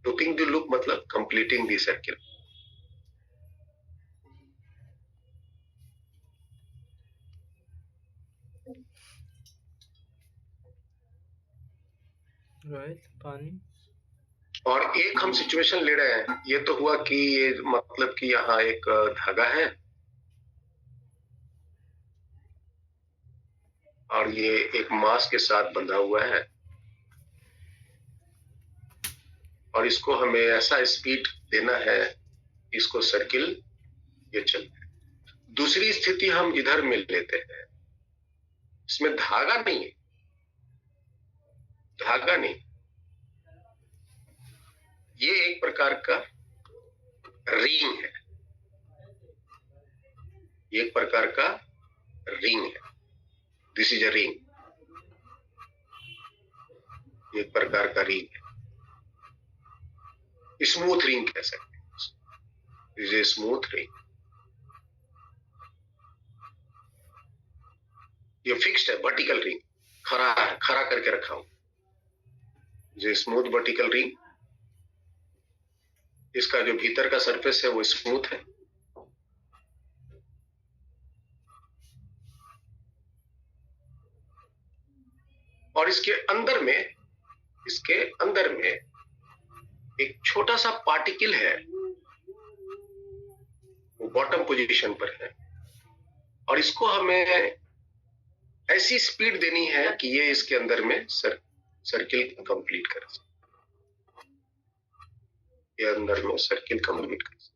Looping the loop मतलब कंप्लीटिंग द सर्किल। पानी। और एक हम सिचुएशन ले रहे हैं, ये तो हुआ कि ये मतलब कि यहाँ एक धागा है और ये एक मास के साथ बंधा हुआ है और इसको हमें ऐसा स्पीड देना है इसको सर्किल ये चल। दूसरी स्थिति हम इधर मिल लेते हैं, इसमें धागा नहीं है, धागा नहीं, ये एक प्रकार का रिंग है, एक प्रकार का रिंग है। दिस इज अ रिंग, एक प्रकार का रिंग है, स्मूथ रिंग कह सकते हैं। This is smooth ring. ये फिक्स्ड है, वर्टिकल रिंग, खड़ा है, खड़ा करके रखा हूं। ये स्मूथ वर्टिकल रिंग, इसका जो भीतर का सरफेस है वो स्मूथ है। और इसके अंदर में एक छोटा सा पार्टिकल है, वो बॉटम पोजीशन पर है और इसको हमें ऐसी स्पीड देनी है कि ये इसके अंदर में सर्किल कंप्लीट कर सके, ये अंदर में सर्किल कंप्लीट कर सके।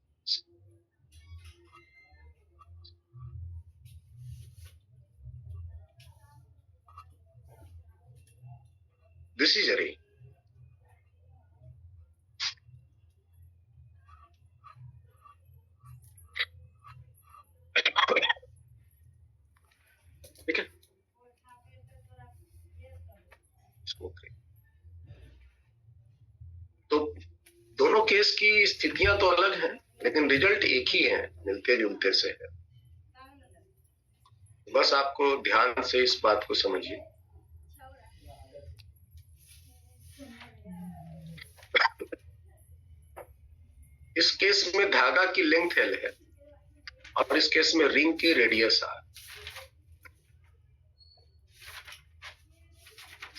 This is a ring. ठीक है, तो दोनों केस की स्थितियां तो अलग हैं लेकिन रिजल्ट एक ही है, मिलते जुलते से है। बस आपको ध्यान से इस बात को समझिए। इस केस में धागा की लेंथ L है और इस केस में रिंग की रेडियस R।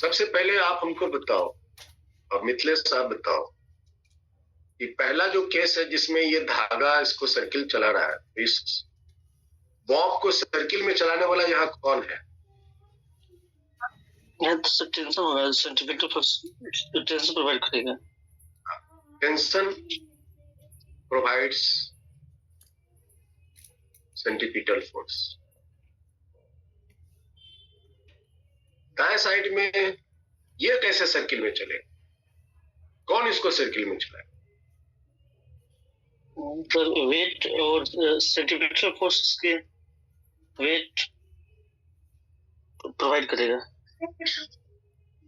सबसे पहले आप हमको बताओ, अब मिथिलेश साहब बताओ कि पहला जो केस है जिसमें ये धागा इसको सर्किल चला रहा है, इस बॉब को सर्किल में चलाने वाला यहाँ कौन है? यहाँ तो सर टेंशन होगा, सेंटीमीटर फोर्स टेंशन प्रोवाइड करेगा। Tension provides centripetal force. दाएं साइड में ये कैसे सर्किल में चले? कौन इसको सर्किल में चलाए? सर वेट और सेंटीमीटर फोर्स के वेट प्रोवाइड करेगा।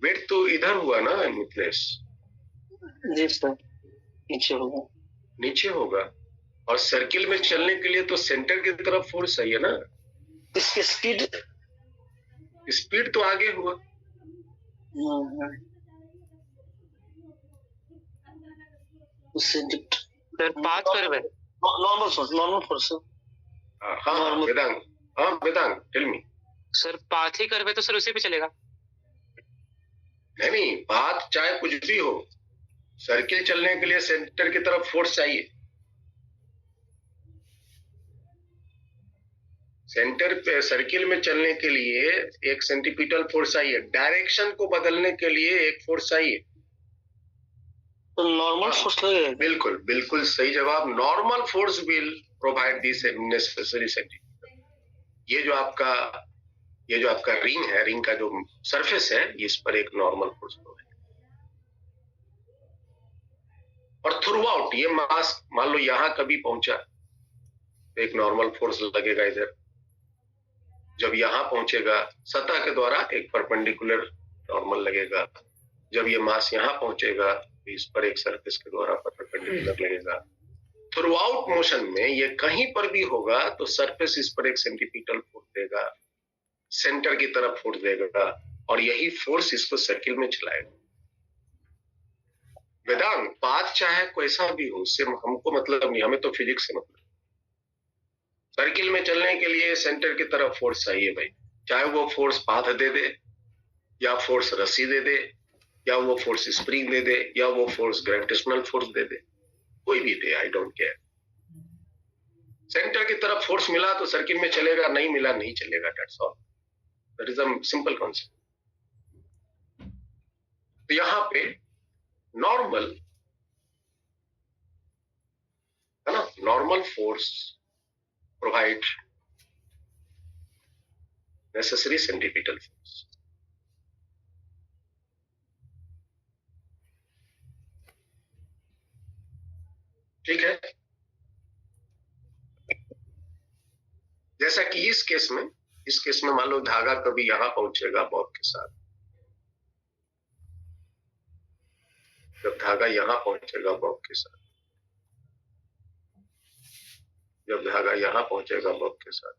वेट तो इधर हुआ ना मिथिलेश, जी सर, नीचे होगा। नीचे होगा, और सर्किल में चलने के लिए तो सेंटर की तरफ फोर्स चाहिए ना। इसकी स्पीड स्पीड तो आगे हुआ। सर पाथ कर्व है, नॉर्मल फोर्स। हाँ वेदांग, हाँ Vedang tell me. Sir path ही कर्व है तो सर उसी पे चलेगा। नहीं, पाथ चाहे कुछ भी हो, सर्किल चलने के लिए सेंटर की तरफ फोर्स चाहिए। सेंटर पे सर्किल में चलने के लिए एक सेंटीपिटल फोर्स चाहिए, डायरेक्शन को बदलने के लिए एक फोर्स चाहिए। तो नॉर्मल फोर्स लगेगा। बिल्कुल बिल्कुल सही जवाब। Normal force will provide this necessary centripetal. ये जो आपका रिंग है, रिंग का जो सरफेस है, इस पर एक नॉर्मल फोर्स प्रोवाइड, और थ्रू आउट ये मास मान लो यहां कभी पहुंचा तो एक नॉर्मल फोर्स लगेगा इधर। जब यहां पहुंचेगा सतह के द्वारा एक परपेंडिकुलर नॉर्मल लगेगा। जब ये मास यहां पहुंचेगा तो इस पर एक सरफेस के द्वारा परपेंडिकुलर लगेगा। थ्रू आउट मोशन में ये कहीं पर भी होगा तो सरफेस इस पर एक सेंटीपिटल फोर्स देगा, सेंटर की तरफ फोर्स देगा, और यही फोर्स इसको सर्किल में चलाएगा। वेदांत पाथ चाहे कैसा भी हो, उससे हमको मतलब नहीं, हमें तो फिजिक्स से मतलब। सर्किल में चलने के लिए सेंटर की तरफ फोर्स चाहिए भाई, चाहे वो फोर्स पाथ दे दे, या फोर्स रस्सी दे दे, या वो फोर्स स्प्रिंग दे दे, या वो फोर्स ग्रेविटेशनल फोर्स दे दे, कोई भी दे, आई डोंट केयर। सेंटर की तरफ फोर्स मिला तो सर्किल में चलेगा, नहीं मिला नहीं चलेगा। That's all, that is a simple concept. तो यहां पे नॉर्मल है ना, normal force provide necessary centripetal force. ठीक है, जैसा कि इस केस में मान लो धागा कभी यहां पहुंचेगा बॉब के साथ। जब धागा यहां पहुंचेगा बॉब के साथ, जब धागा यहां पहुंचेगा बॉब के साथ,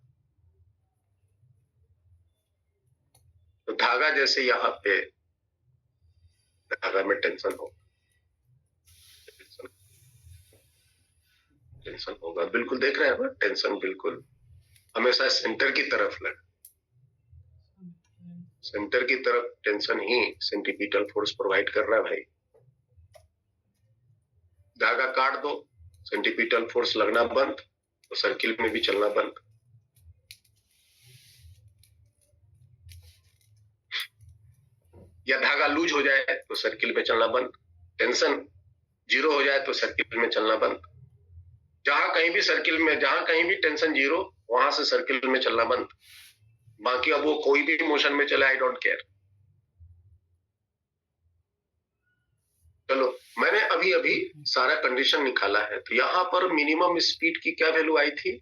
तो धागा जैसे यहां पे धागा में टेंशन होगा, बिल्कुल देख रहे हैं ना, टेंशन बिल्कुल हमेशा सेंटर की तरफ लगा। सेंटर की तरफ टेंशन ही सेंटीपिटल फोर्स प्रोवाइड कर रहा है भाई। धागा काट दो, सेंटीपिटल फोर्स लगना बंद, तो सर्किल में भी चलना बंद। या धागा लूज हो जाए तो सर्किल में चलना बंद, टेंशन जीरो हो जाए तो सर्किल में चलना बंद। जहां कहीं भी टेंशन जीरो, वहां से सर्किल में चलना बंद। बाकी अब वो कोई भी मोशन में चले, आई डोंट केयर। चलो, मैंने अभी सारा कंडीशन निकाला है। तो यहां पर मिनिमम स्पीड की क्या वैल्यू आई थी?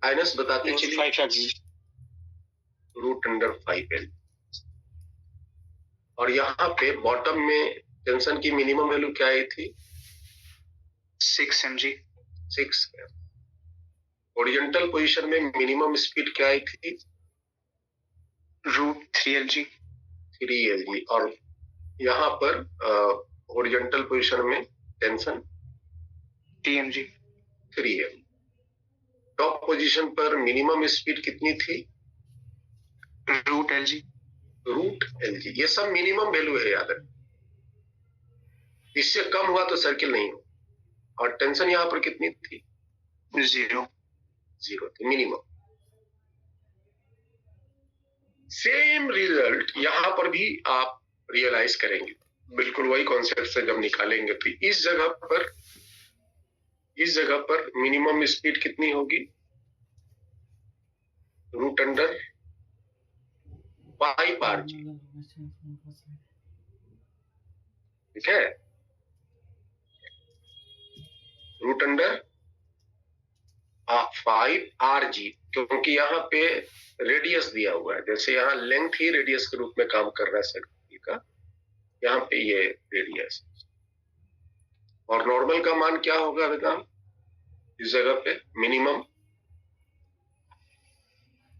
आइनस बताते चलिए। √5L। और यहाँ पे बॉटम में टेंशन की मिनिमम वैल्यू क्या आई थी? 6 mg। 6। ओरिजेंटल पोजीशन में मिनिमम स्पीड क्या आई थी? √3Lg। 3Lg। और यहाँ पर ओरिजेंटल पोजीशन में tension 3mg। 3M। Top position पर मिनिमम स्पीड कितनी थी? √Lg। रूट एल जी, ये सब मिनिमम वैल्यू है, याद रखें। इससे कम हुआ तो सर्किल नहीं हो। और टेंशन यहाँ पर कितनी थी? 0 थी, मिनिमम। सेम रिजल्ट यहाँ पर भी आप रियलाइज करेंगे, बिल्कुल वही कॉन्सेप्ट से जब निकालेंगे। तो इस जगह पर मिनिमम स्पीड कितनी होगी? रूट अंडर 5 RG, ठीक है, रूट अंडर 5 RG, क्योंकि यहाँ पे रेडियस दिया हुआ है। जैसे यहाँ लेंथ ही रेडियस के रूप में काम कर रहा है सर्किल का, यहाँ पे ये रेडियस। और नॉर्मल का मान क्या होगा बेटा इस जगह पे? Minimum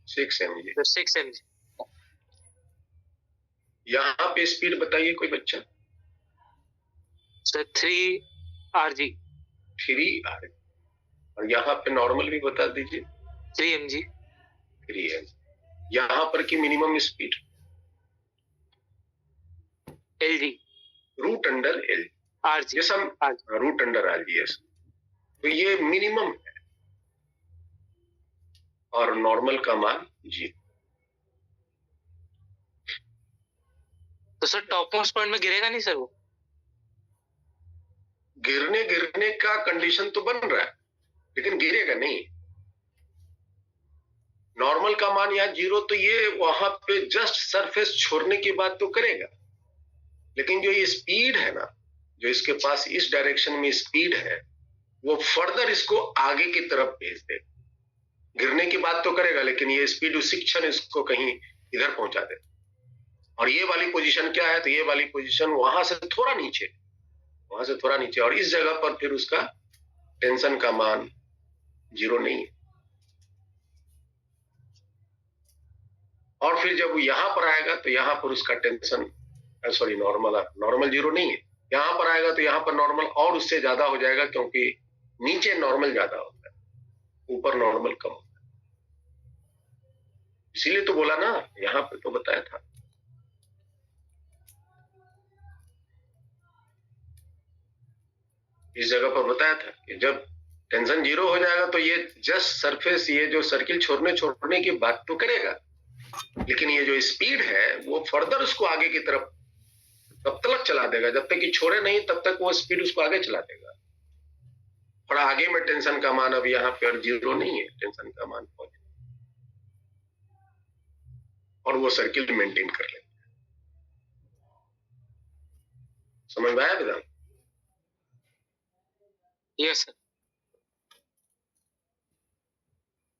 6 mg। 6 mg। यहाँ पे स्पीड बताइए कोई बच्चा? Sir 3 RG। 3 RG। और यहाँ पे नॉर्मल भी बता दीजिए। 3 mg। 3 mg। यहाँ पर की minimum speed LG। Root under L RG। ये सब रूट अंडर RG। तो ये मिनिमम है और नॉर्मल का मान 0। तो सर टॉप मोस्ट पॉइंट में गिरेगा नहीं सर वो? गिरने का कंडीशन तो बन रहा है, लेकिन गिरेगा नहीं। नॉर्मल का मान यहाँ 0, तो ये वहां पे जस्ट सरफेस छोड़ने की बात तो करेगा। लेकिन जो ये स्पीड है ना, जो इसके पास इस डायरेक्शन में स्पीड है, वो फर्दर इसको आगे की तरफ भेज दे। गिरने की बात तो करेगा, लेकिन ये स्पीड उसी क्षण इसको कहीं इधर पहुंचा दे। और ये वाली पोजीशन क्या है? तो ये वाली पोजीशन वहां से थोड़ा नीचे, और इस जगह पर फिर उसका टेंशन का मान 0 नहीं है। और फिर जब यहां पर आएगा तो यहां पर उसका टेंशन नॉर्मल 0 नहीं है। यहां पर आएगा तो यहां पर नॉर्मल और उससे ज्यादा हो जाएगा, क्योंकि नीचे नॉर्मल ज्यादा होता है, ऊपर नॉर्मल कम होता है। इसीलिए तो बोला ना, यहां पे तो बताया था। इस जगह पर बताया था कि जब टेंशन 0 हो जाएगा तो ये जस्ट सरफेस, ये जो सर्किल छोड़ने की बात तो करेगा, लेकिन ये जो स्पीड है वो फर्दर उसको आगे की तरफ तब तक चला देगा, जब तक कि छोड़े नहीं तब तक वो स्पीड उसको आगे चला देगा। और आगे में टेंशन का मान अब यहाँ पर 0 नहीं है, टेंशन का मान पहुंच, और वो सर्किल मेंटेन कर लेगा। समझ में आया विधान? Yes sir.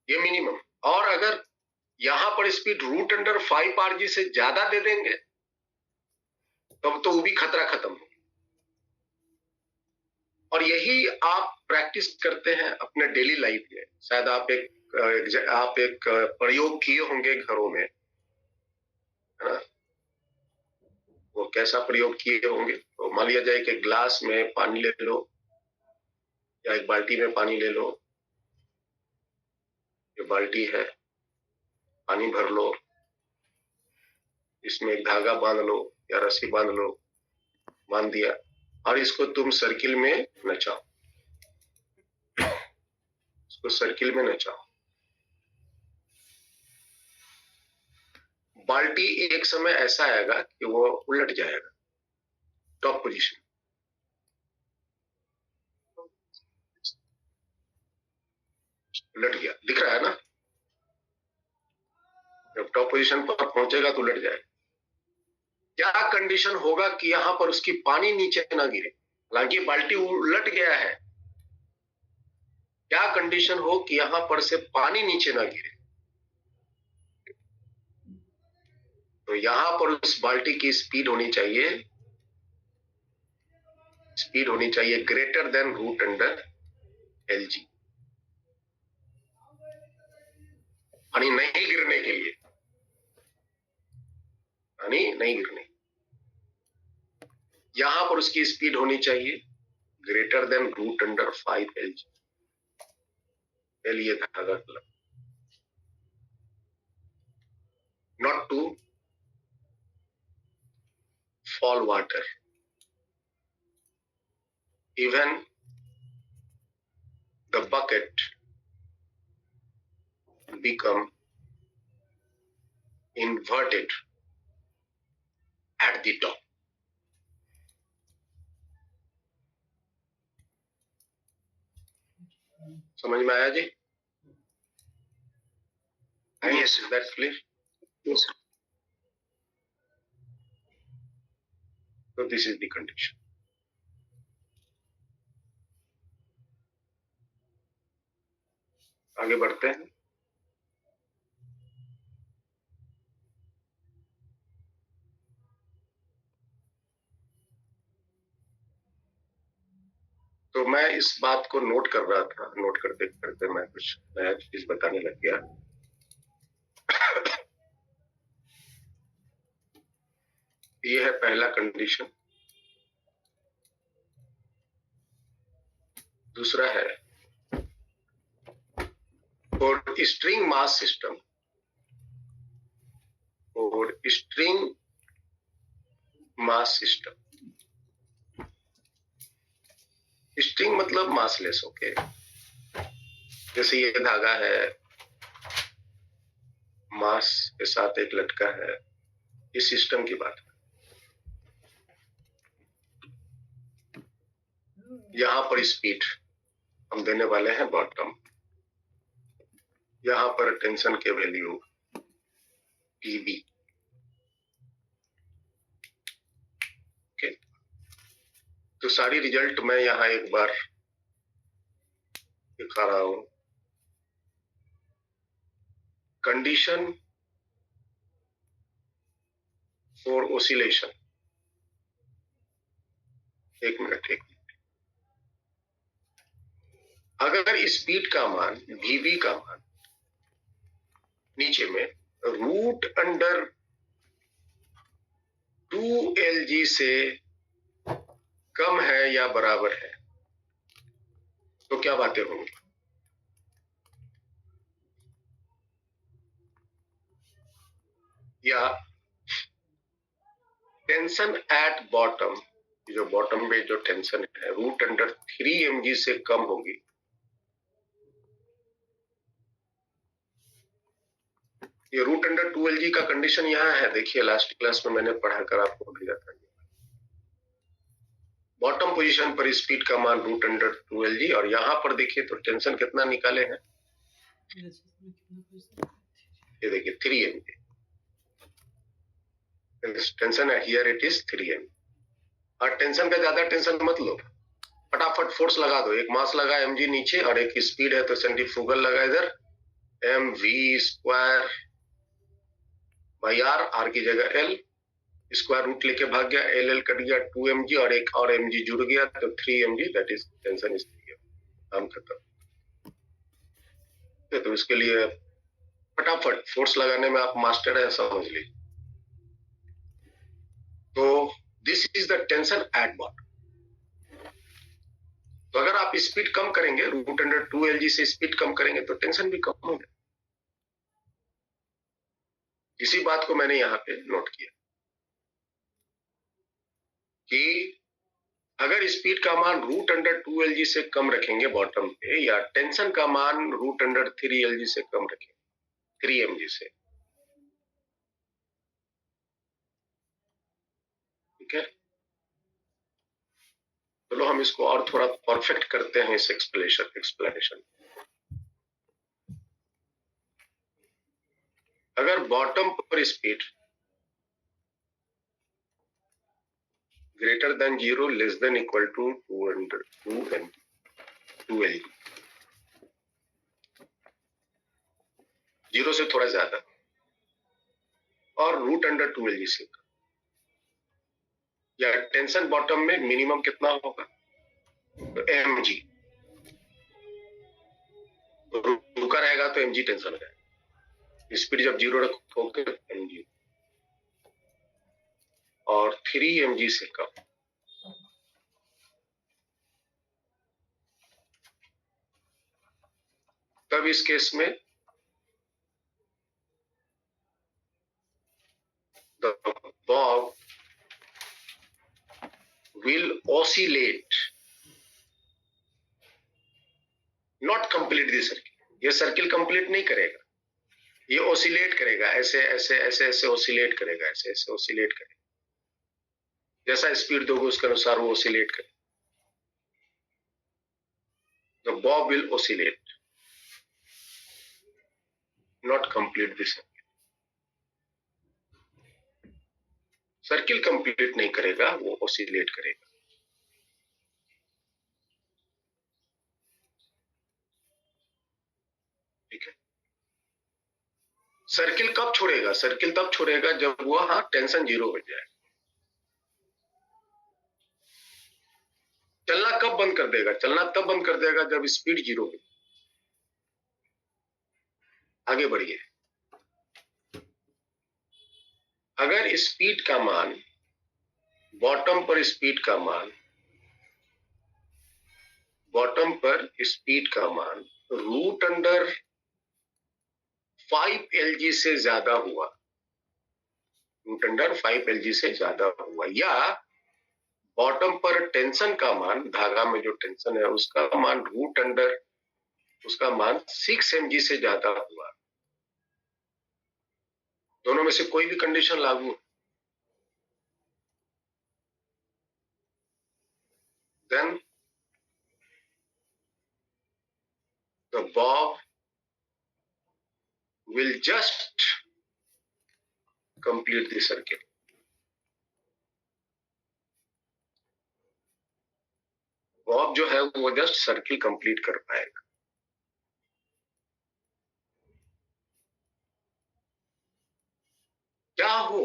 ये मिनिमम। और अगर यहां पर स्पीड रूट अंडर 5 RG से ज्यादा दे देंगे तब तो वो भी खतरा खत्म हो। और यही आप प्रैक्टिस करते हैं अपने डेली लाइफ में। शायद आप एक प्रयोग किए होंगे घरों में, है ना? वो कैसा प्रयोग किए होंगे? तो मान लिया जाए कि ग्लास में पानी ले लो या एक बाल्टी में पानी ले लो। ये बाल्टी है, पानी भर लो, इसमें एक धागा बांध लो या रस्सी बांध लो, बांध दिया, और इसको तुम सर्किल में नचाओ, इसको सर्किल में नचाओ। बाल्टी एक समय ऐसा आएगा कि वो उलट जाएगा टॉप पोजीशन। उलट गया, दिख रहा है ना? जब टॉप पोजीशन पर पहुंचेगा तो उलट जाएगा। क्या कंडीशन होगा कि यहां पर उसकी पानी नीचे ना गिरे? हालांकि बाल्टी उलट गया है, क्या कंडीशन हो कि यहां पर से पानी नीचे ना गिरे? तो यहां पर उस बाल्टी की स्पीड होनी चाहिए greater than root under LG, पानी नहीं गिरने के लिए, पानी नहीं गिरने। यहां पर उसकी स्पीड होनी चाहिए greater than root under 5 LG। ये धागा club, not to fall water, even the bucket become inverted at the top. समझ में आया जी? Yes, Is that clear? Yes, sir. So this is the condition. आगे बढ़ते हैं. तो मैं इस बात को नोट कर रहा था, नोट करते करते मैं कुछ नया चीज बताने लग गया. ये है पहला कंडीशन. दूसरा है फॉर स्ट्रिंग मास सिस्टम, और स्ट्रिंग मास सिस्टम. स्ट्रिंग मतलब मासलेस. ओके, जैसे ये धागा है, मास के साथ एक लटका है, इस सिस्टम की बात है. यहां पर स्पीड हम देने वाले हैं बॉटम. यहां पर टेंशन के वैल्यू पीबी. ओके, तो सारी रिजल्ट मैं यहां एक बार दिखा रहा हूं. Condition for oscillation. एक मिनट. अगर स्पीड का मान वीबी का मान नीचे में रूट अंडर 2LG से कम है या बराबर है, तो क्या बातें होंगी? या टेंशन एट बॉटम, जो बॉटम में जो टेंशन है रूट अंडर 3mg से कम होगी. ये रूट अंडर 2LG का कंडीशन यहाँ है. देखिए लास्ट क्लास में मैंने पढ़ाकर आपको भेजा था. बॉटम पोजीशन पर स्पीड का मान रूट अंडर 2LG, और यहाँ पर देखिए तो टेंशन कितना निकाले हैं, ये देखिए 3mg. टेंशन है हियर, इट इज 3mg. और टेंशन का ज्यादा टेंशन मत लो, फटाफट फोर्स लगा दो. एक मास लगा mg नीचे और एक स्पीड है तो सेंट्रीफ्यूगल लगा इधर, mv² बाई r की जगह l, स्क्वायर रूट लेके भाग गया, एल कट गया, 2mg और एक और mg जुड़ गया तो 3mg. That is tension is 3mg. काम खत्म. तो इसके लिए फटाफट फोर्स लगाने में आप मास्टर है, समझ लीजिए. तो this is the tension at bottom. तो अगर आप स्पीड कम करेंगे, रूट अंडर 2LG से स्पीड कम करेंगे तो टेंशन भी कम हो जाए. इसी बात को मैंने यहाँ पे नोट किया कि अगर स्पीड का मान रूट अंडर 2LG से कम रखेंगे बॉटम पे, या टेंशन का मान रूट अंडर 3LG से कम रखेंगे, 3mg से, ठीक है. चलो हम इसको और थोड़ा परफेक्ट करते हैं इस एक्सप्लेनेशन. अगर बॉटम पर speed greater than 0 less than equal to 2LG, 0 से थोड़ा ज्यादा, और रूट अंडर 2LG से, या टेंशन बॉटम में मिनिमम कितना होगा, तो mg. रुका रहेगा तो mg टेंशन रहेगा. स्पीड जब 0 रखोगे तो mg, और 3mg से कम. तब इस केस में the bob oscillate, not complete the circle. ये सर्किल कंप्लीट नहीं करेगा, ये ओसिलेट करेगा, ऐसे ऐसे ऐसे ऐसे ओसिलेट करेगा, ऐसे ऐसे ओसिलेट करेगा, जैसा स्पीड दोगे उसके अनुसार वो ओसिलेट करेगा. The bob will oscillate, not complete the circle. Circle complete नहीं करेगा, वो ओसिलेट करेगा. ठीक है. सर्किल कब छोड़ेगा? सर्किल तब छोड़ेगा जब वो टेंशन जीरो हो जाए. चलना कब बंद कर देगा? चलना तब बंद कर देगा जब स्पीड जीरो हो. आगे बढ़िए. अगर स्पीड का मान, बॉटम पर स्पीड का मान, बॉटम पर स्पीड का मान रूट अंडर 5 LG से ज्यादा हुआ, रूट अंडर 5 LG से ज्यादा हुआ, या बॉटम पर टेंशन का मान, धागा में जो टेंशन है उसका मान रूट अंडर, उसका मान 6 mg से ज्यादा हुआ, दोनों में से कोई भी कंडीशन लागू, then the bob will just complete the circuit. Bob जो है वो जस्ट सर्किल कंप्लीट कर पाएगा. क्या हो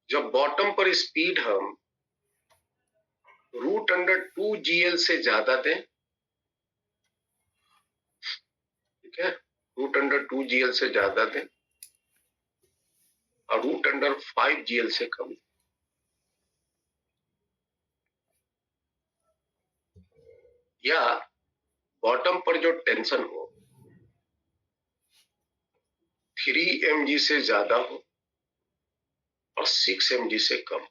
जब बॉटम पर स्पीड हम रूट अंडर 2GL से ज्यादा दें? ठीक है, रूट अंडर 2GL से ज्यादा दें और रूट अंडर 5GL से कम. या बॉटम पर जो टेंशन हो 3 mg से ज्यादा हो और 6 mg से कम.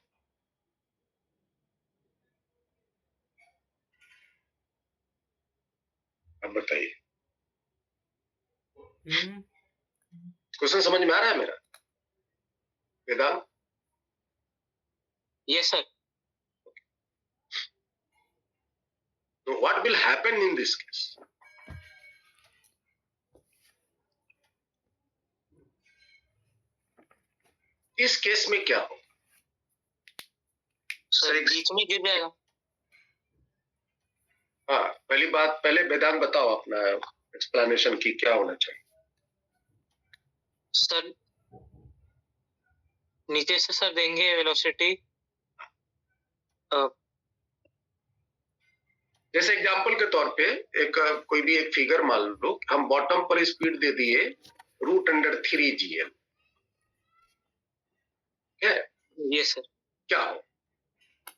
अब बताइए, क्वेश्चन समझ में आ रहा है मेरा वेदांत? Yes, sir. So what will happen in this case? इस केस में क्या हो? सर बीच में गिर जाएगा. हाँ, पहली बात, पहले वेदांत बताओ अपना एक्सप्लेनेशन की क्या होना चाहिए. सर नीचे से सर देंगे वेलोसिटी, जैसे एग्जांपल के तौर पे एक कोई भी एक फिगर मान लो, हम बॉटम पर स्पीड दे दिए रूट अंडर 3GL. है ये सर क्या हो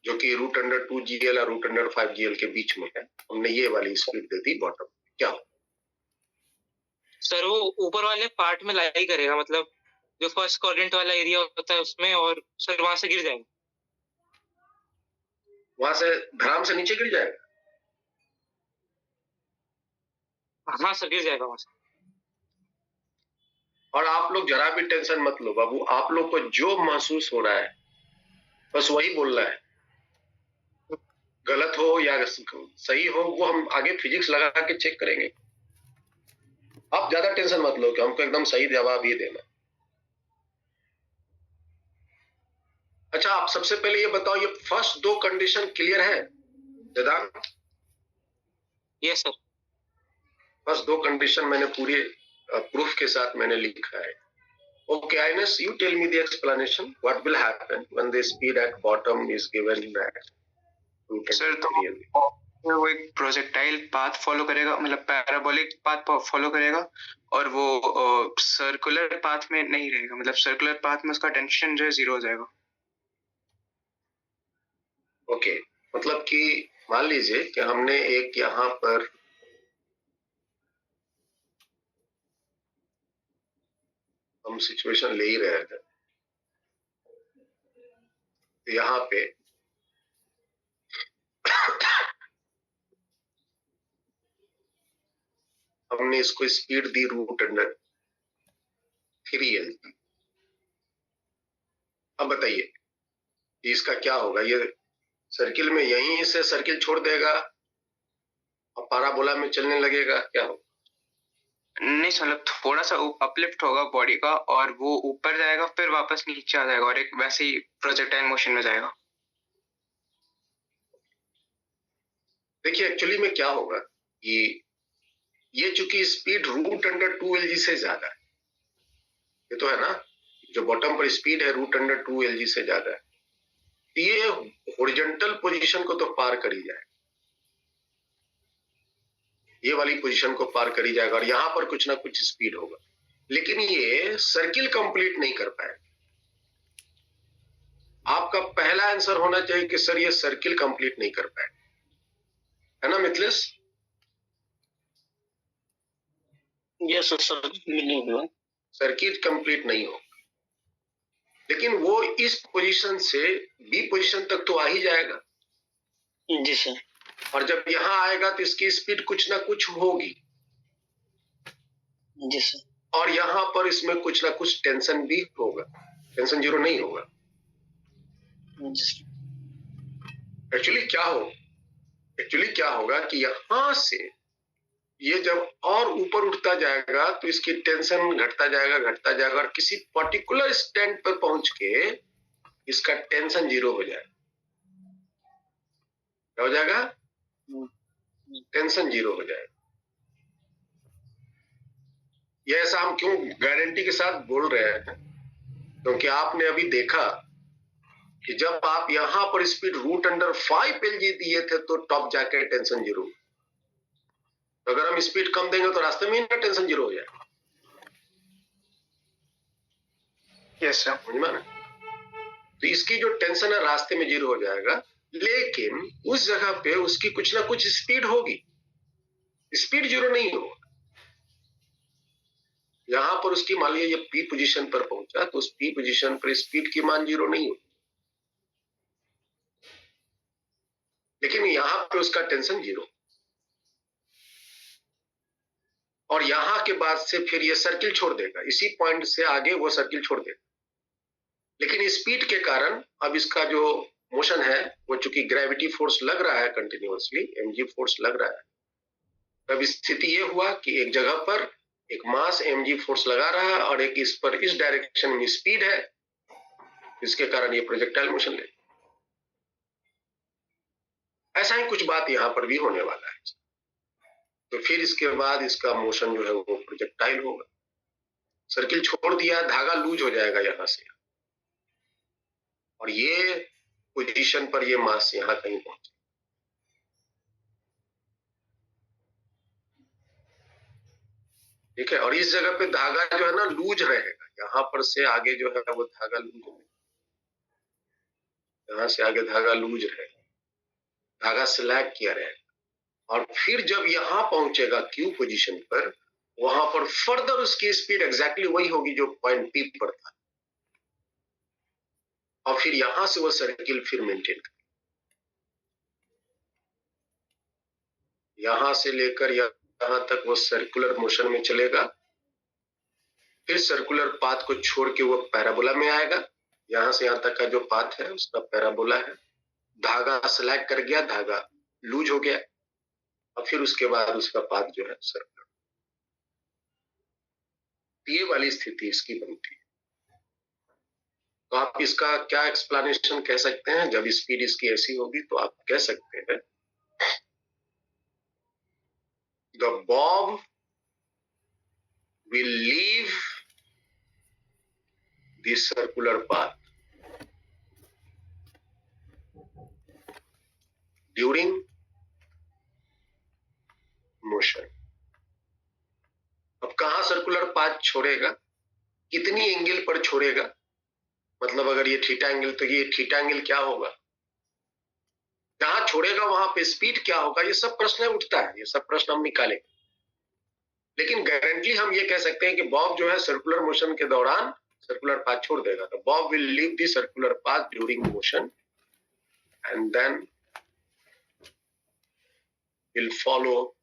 जो कि रूट अंडर 2GL और रूट अंडर 5GL के बीच में है, हमने ये वाली स्पीड दे दी बॉटम, क्या हो? सर वो ऊपर वाले पार्ट में लाई करेगा, मतलब जो फर्स्ट क्वाड्रेंट वाला एरिया होता है उसमें, और सर वहां से गिर जाएगा. वहां से धड़ाम से नीचे गिर जाएगा. हाँ सर गिर जाएगा वहां से. और आप लोग जरा भी टेंशन मत लो बाबू, आप लोग को जो महसूस हो रहा है बस वही बोलना है. गलत हो या सही हो वो हम आगे फिजिक्स लगा के चेक करेंगे. आप ज्यादा टेंशन मत लो कि हमको एकदम सही जवाब ये देना. अच्छा, आप सबसे पहले ये बताओ, ये फर्स्ट दो कंडीशन क्लियर है वेदांत? Yes sir. फर्स्ट दो कंडीशन मैंने पूरे प्रूफ के साथ मैंने लिखा है. Okay, Ines, you tell me the explanation. What will happen when the speed at bottom is given that? Sir तो वो एक प्रोजेक्टाइल पाथ फॉलो करेगा, मतलब पैराबोलिक पाथ फॉलो करेगा, और वो सर्कुलर पाथ में नहीं रहेगा, मतलब सर्कुलर पाथ में उसका टेंशन जो है जीरो हो जाएगा. ओके, मतलब कि मान लीजिए कि हमने एक यहाँ पर हम सिचुएशन ले ही रहे थे, यहाँ पे हमने इसको स्पीड दी √3L। अब बताइए इसका क्या होगा? ये सर्किल में यहीं से सर्किल छोड़ देगा और पैराबोला में चलने लगेगा, क्या होगा? नहीं मतलब थोड़ा सा अपलिफ्ट होगा बॉडी का और वो ऊपर जाएगा फिर वापस नीचे आ जाएगा और एक वैसे ही प्रोजेक्टाइल मोशन में जाएगा। देखिए एक्चुअली में क्या होगा कि ये चूंकि स्पीड √2LG से ज्यादा है, ये तो है ना, जो बॉटम पर स्पीड है √2LG से ज्यादा है, ये हॉरिजॉन्टल पोजीशन को तो पार कर ही जाएगा, ये वाली पोजीशन को पार कर ही जाएगा और यहां पर कुछ ना कुछ स्पीड होगा, लेकिन ये सर्किल कंप्लीट नहीं कर पाएगा। आपका पहला आंसर होना चाहिए कि सर ये सर्किल कंप्लीट नहीं कर पाएगा, है ना Mithlesh? Yes sir, circuit complete नहीं होगा, लेकिन वो इस पोजीशन से बी पोजीशन तक तो आ ही जाएगा। जी सर। और जब यहां आएगा तो इसकी स्पीड कुछ ना कुछ होगी। जी सर। और यहां पर इसमें कुछ ना कुछ टेंशन भी होगा, टेंशन जीरो नहीं होगा। जी सर। एक्चुअली क्या होगा कि यहां से ये जब और ऊपर उठता जाएगा तो इसकी टेंशन घटता जाएगा और किसी पर्टिकुलर स्टैंड पर पहुंच के इसका टेंशन जीरो हो जाएगा। क्या हो जाएगा? टेंशन जीरो हो जाएगा। ये ऐसा हम क्यों गारंटी के साथ बोल रहे हैं? क्योंकि आपने अभी देखा कि जब आप यहां पर स्पीड √5LG दिए थे तो टॉप जाके टेंशन जीरो। तो अगर हम स्पीड कम देंगे तो रास्ते में ही ना टेंशन जीरो हो जाएगा। Yes sir. समझ में? तो इसकी जो टेंशन है रास्ते में जीरो हो जाएगा, लेकिन उस जगह पे उसकी कुछ ना कुछ स्पीड होगी, स्पीड जीरो नहीं होगा। यहां पर उसकी मान लीजिए ये पी पोजीशन पर पहुंचा तो उस पी पोजीशन पर स्पीड की मान जीरो नहीं होगी, लेकिन यहां पे उसका टेंशन जीरो। और यहां के बाद से फिर ये सर्किल छोड़ देगा, इसी पॉइंट से आगे वो सर्किल छोड़ देगा, लेकिन स्पीड के कारण अब इसका जो मोशन है वो चूंकि ग्रेविटी फोर्स लग रहा है कंटिन्यूअसली, mg फोर्स लग रहा है, तब स्थिति ये हुआ कि एक जगह पर एक मास mg फोर्स लगा रहा है और एक इस पर इस डायरेक्शन में स्पीड है, इसके कारण ये प्रोजेक्टाइल मोशन ले। ऐसा ही कुछ बात यहां पर भी होने वाला है। तो फिर इसके बाद इसका मोशन जो है वो प्रोजेक्टाइल होगा। सर्किल छोड़ दिया, धागा लूज हो जाएगा यहां से और ये पोजीशन पर ये मास यहां कहीं पहुंचे। ठीक है, और इस जगह पे धागा जो है ना लूज रहेगा, यहां पर से आगे जो है वो धागा लूज रहेगा, यहां से आगे धागा लूज रहेगा, धागा स्लैग किया रहेगा। और फिर जब यहां पहुंचेगा क्यू पोजीशन पर, वहां पर फर्दर उसकी स्पीड एग्जैक्टली वही होगी जो पॉइंट पी पर था, और फिर यहां से वो सर्किल फिर मेंटेन कर, यहां से लेकर यहां तक वो सर्कुलर मोशन में चलेगा, फिर सर्कुलर पाथ को छोड़ के वो पैराबोला में आएगा। यहां से यहां तक का जो पाथ है उसका पैराबोला है, धागा स्लैग कर गया, धागा लूज हो गया, और फिर उसके बाद उसका पाथ जो है सर्कुलर। ये वाली स्थिति इसकी बनती है। तो आप इसका क्या एक्सप्लेनेशन कह सकते हैं? जब स्पीड इसकी ऐसी होगी तो आप कह सकते हैं the Bob will leave the circular path during motion। अब कहां सर्कुलर पाथ छोड़ेगा, कितनी एंगल पर छोड़ेगा, मतलब अगर ये थीटा एंगल तो ये थीटा एंगल क्या होगा, जहां छोड़ेगा वहां पे स्पीड क्या होगा, ये सब प्रश्न उठता है, ये सब प्रश्न हम निकालेंगे। लेकिन गारंटी हम ये कह सकते हैं कि बॉब जो है सर्कुलर मोशन के दौरान सर्कुलर पाथ छोड़ देगा। तो bob will leave the circular path during motion and then will follow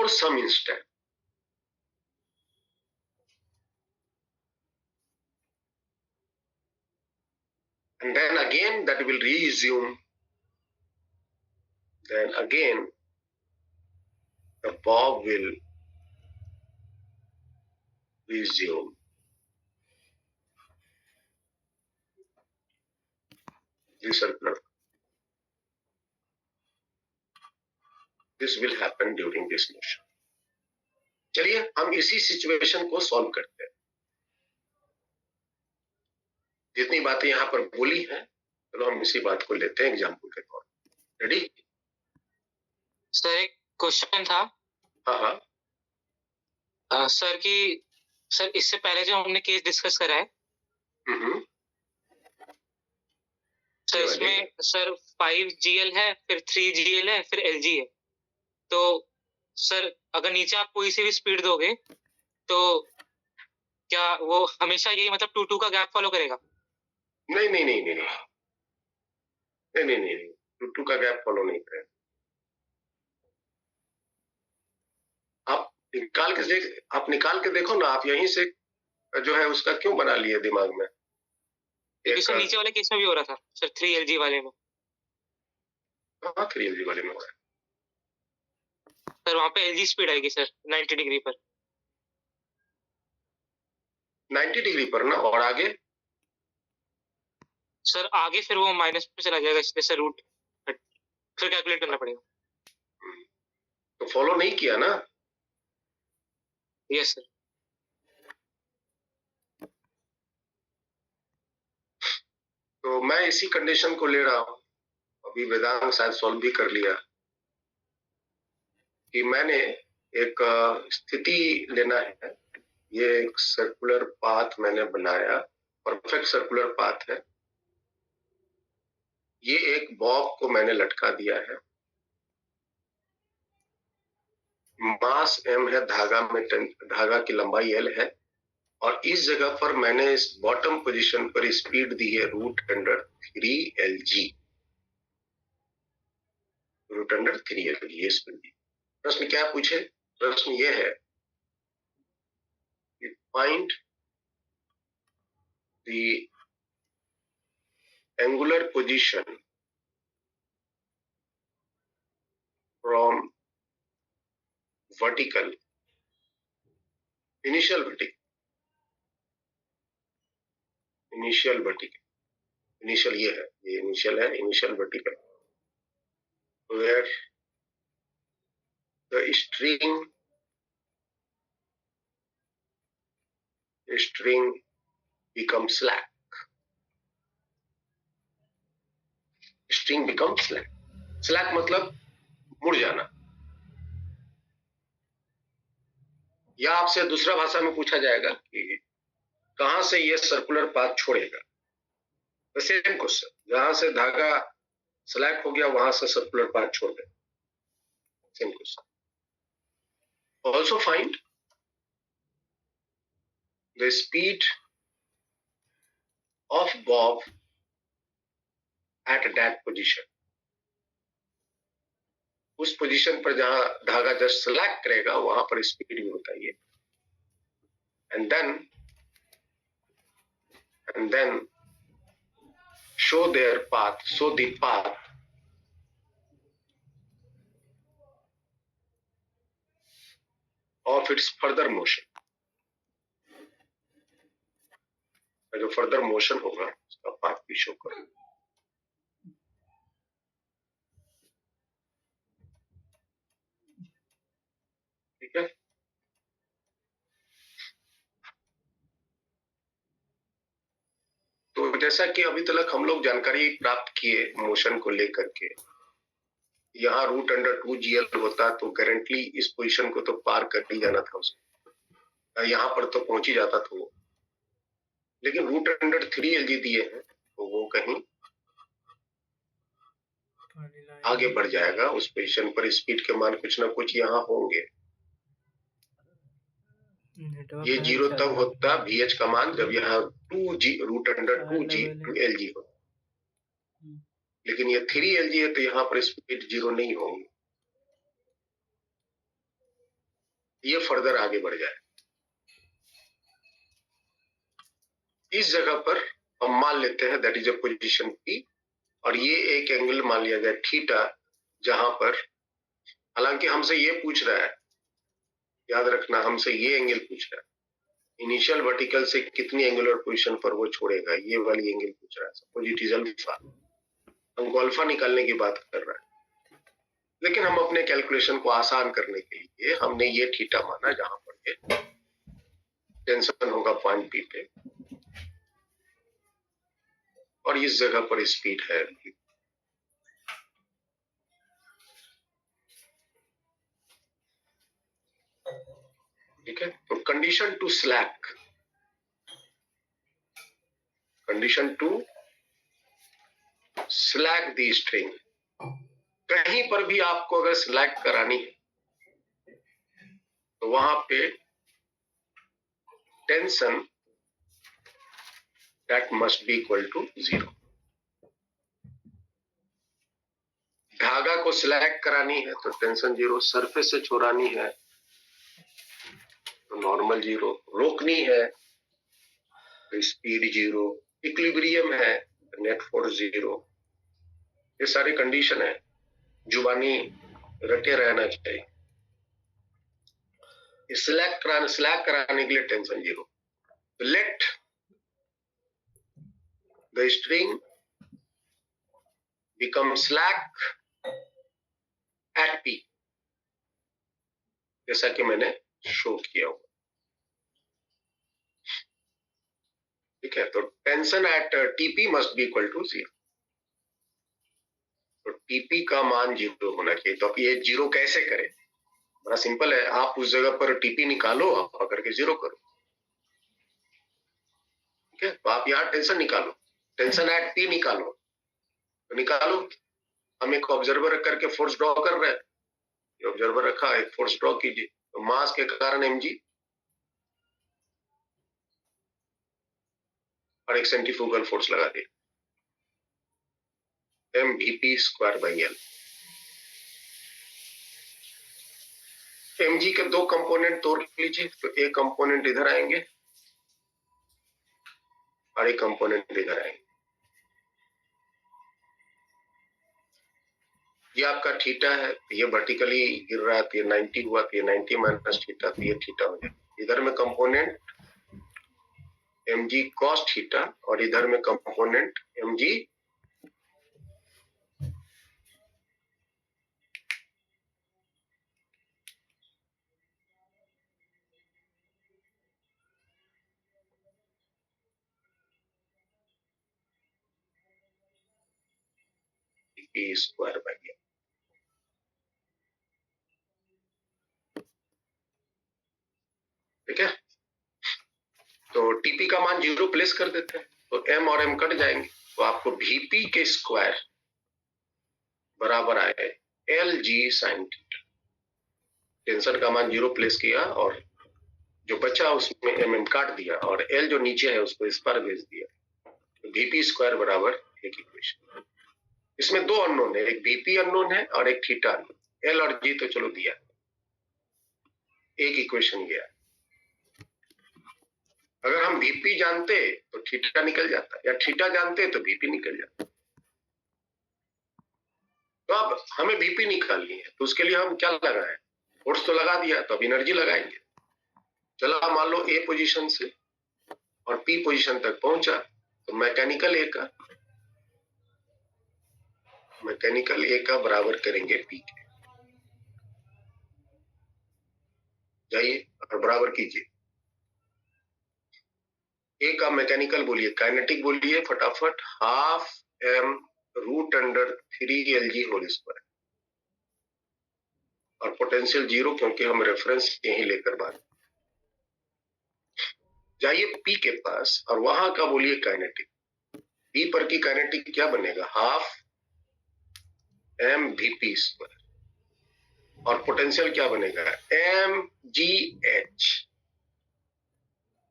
for some instant. And then again that will resume. Then again the bob will resume. Recircular. This will happen during this motion. चलिए हम इसी situation को solve करते हैं. जितनी बातें यहाँ पर बोली हैं, चलो हम इसी बात को लेते हैं एग्जाम्पल के तौर पर. रेडी? सर एक क्वेश्चन था. हाँ हाँ. सर इससे पहले जो हमने केस डिस्कस करा है, सर इसमें सर 5GL है, फिर 3GL है, फिर LG है. तो सर अगर नीचे आप कोई सी भी स्पीड दोगे तो क्या वो हमेशा यही मतलब 2-2 का गैप फॉलो करेगा? नहीं. 2-2 का गैप फॉलो नहीं करेगा. आप निकाल के देखो ना. आप यहीं से जो है उसका क्यों बना लिए दिमाग में? क्योंकि सर नीचे वाले केस में भी हो रहा था सर, 3LG वाले में. हाँ 3LG वाले में हो रहा है सर. वहां पे LG स्पीड आएगी सर 90 डिग्री पर. 90 डिग्री पर ना. और आगे सर आगे फिर वो माइनस पे चला जाएगा, इसलिए सर रूट फिर कैलकुलेट करना पड़ेगा. तो फॉलो नहीं किया ना. Yes sir. तो मैं इसी कंडीशन को ले रहा हूं. अभी वेदांत शायद सॉल्व भी कर लिया कि मैंने एक स्थिति लेना है. ये एक सर्कुलर पाथ मैंने बनाया, परफेक्ट सर्कुलर पाथ है. ये एक बॉब को मैंने लटका दिया है. मास m है, धागा की लंबाई l है. और इस जगह पर मैंने इस बॉटम पोजीशन पर स्पीड दी है √3LG. √3LG ये स्पीड दी. प्रश्न क्या पूछे? प्रश्न ये है कि find the angular position from vertical, initial vertical, initial ये है, ये इनिशियल है, initial vertical, where the string becomes slack. String becomes slack. Slack मतलब मुड़ जाना. या आपसे दूसरा भाषा में पूछा जाएगा कि कहां से ये सर्कुलर पाथ छोड़ेगा. The same question. जहां से धागा स्लैक हो गया वहां से सर्कुलर पाथ छोड़ दे. Same question. Also find the speed of bob at that position. उस पोजीशन पर जहां धागा जस्ट स्लैक करेगा वहां पर स्पीड भी बताइए. And then show the path of its further motion. जो फर्दर मोशन होगा उसका पाथ भी शो करो. ठीक है. तो जैसा कि अभी तक हम लोग जानकारी प्राप्त किए मोशन को लेकर के, यहाँ √2GL होता तो गारंटली इस पोजीशन को तो पार कर ही जाना था उसको. यहाँ पर तो पहुंच ही जाता था वो. लेकिन √3LG दिए हैं तो वो कहीं आगे बढ़ जाएगा. उस पोजीशन पर स्पीड के मान कुछ ना कुछ यहाँ होंगे. ये 0 तब होता VH का मान जब यहाँ √2LG हो. लेकिन ये 3LG है तो यहाँ पर स्पीड 0 नहीं होगी. ये फर्दर आगे बढ़ जाए। इस जगह पर हम मान लेते हैं that is a position P, और ये एक एंगल मान लिया गया थीटा, जहां पर हालांकि हमसे ये पूछ रहा है, याद रखना हमसे ये एंगल पूछ रहा है, इनिशियल वर्टिकल से कितनी एंगुलर पोजीशन पर वो छोड़ेगा, ये वाली एंगल पूछ रहा है। सपोज इट इज अल्फा, हमको अल्फा निकालने की बात कर रहा है, लेकिन हम अपने कैलकुलेशन को आसान करने के लिए हमने ये थीटा माना, जहां पर ये टेंशन होगा पॉइंट P पे, और इस जगह पर स्पीड है V। ठीक है, तो condition to slack the string, कहीं पर भी आपको अगर स्लैक करानी है तो वहां पे tension that must be equal to 0। धागा को स्लैक करानी है तो टेंशन 0, सरफेस से छोड़ानी है तो नॉर्मल 0, रोकनी है तो स्पीड 0, इक्विलिब्रियम है तो नेट फोर्स 0। ये सारी कंडीशन है, जुबानी रटे रहना चाहिए। स्लैक कराने के लिए tension 0। Let the string become slack eight P, जैसा कि मैंने शो किया हुआ। ठीक है, तो tension at TP must be equal to 0। तो TP का मान 0 होना चाहिए। तो अब ये 0 कैसे करें? बड़ा सिंपल है, आप उस जगह पर TP निकालो, आप पकड़ के 0 करो। ठीक है, तो आप यहाँ टेंशन निकालो, टेंशन एट P निकालो, तो निकालो। हम एक ऑब्जर्वर रख करके फोर्स ड्रॉ कर रहे हैं, ऑब्जर्वर रखा, एक फोर्स ड्रॉ कीजिए, तो मास के कारण mg और एक सेंट्रीफ्यूगल फोर्स लगा दिए, mvp square by L। mg के दो कंपोनेंट तोड़ लीजिए, तो एक कंपोनेंट इधर आएंगे और एक कंपोनेंट इधर आएंगे। ये आपका थीटा है, ये वर्टिकली गिर रहा है, तो ये 90 हुआ, तो ये 90 माइनस थीटा, तो ये थीटा हो जाए। इधर में कंपोनेंट mg cos थीटा और इधर में component mg p square by L। ठीक है, तो TP का मान 0 प्लेस कर देते हैं, तो m और m कट जाएंगे, तो आपको VP के स्क्वायर बराबर आए LG sin थीटा। टेंशन का मान 0 प्लेस किया और जो बचा उसमें mm काट दिया, और L जो नीचे है उसको इस पर भेज दिया, तो VP स्क्वायर बराबर एक इक्वेशन। इसमें दो अननोन है, एक VP अननोन है और एक थीटा अननोन। L और G तो चलो दिया, एक इक्वेशन गया। अगर हम VP जानते तो थीटा निकल जाता, या थीटा जानते तो VP निकल जाता। तो अब हमें VP निकालनी है, तो उसके लिए हम क्या लगाएं? फोर्स तो लगा दिया, तो अब एनर्जी लगाएंगे। चलो मान लो A पोजीशन से और P पोजीशन तक पहुंचा, तो मैकेनिकल A का बराबर करेंगे P के। जाइए और बराबर कीजिए। A का मैकेनिकल बोलिए, काइनेटिक बोलिए फटाफट, half m root under 3 Lg whole square, और पोटेंशियल 0 क्योंकि हम रेफरेंस यही लेकर बात। जाइए P के पास और वहां का बोलिए काइनेटिक। P पर की काइनेटिक क्या बनेगा? हाफ mvp स्क्वायर, और पोटेंशियल क्या बनेगा? mgh।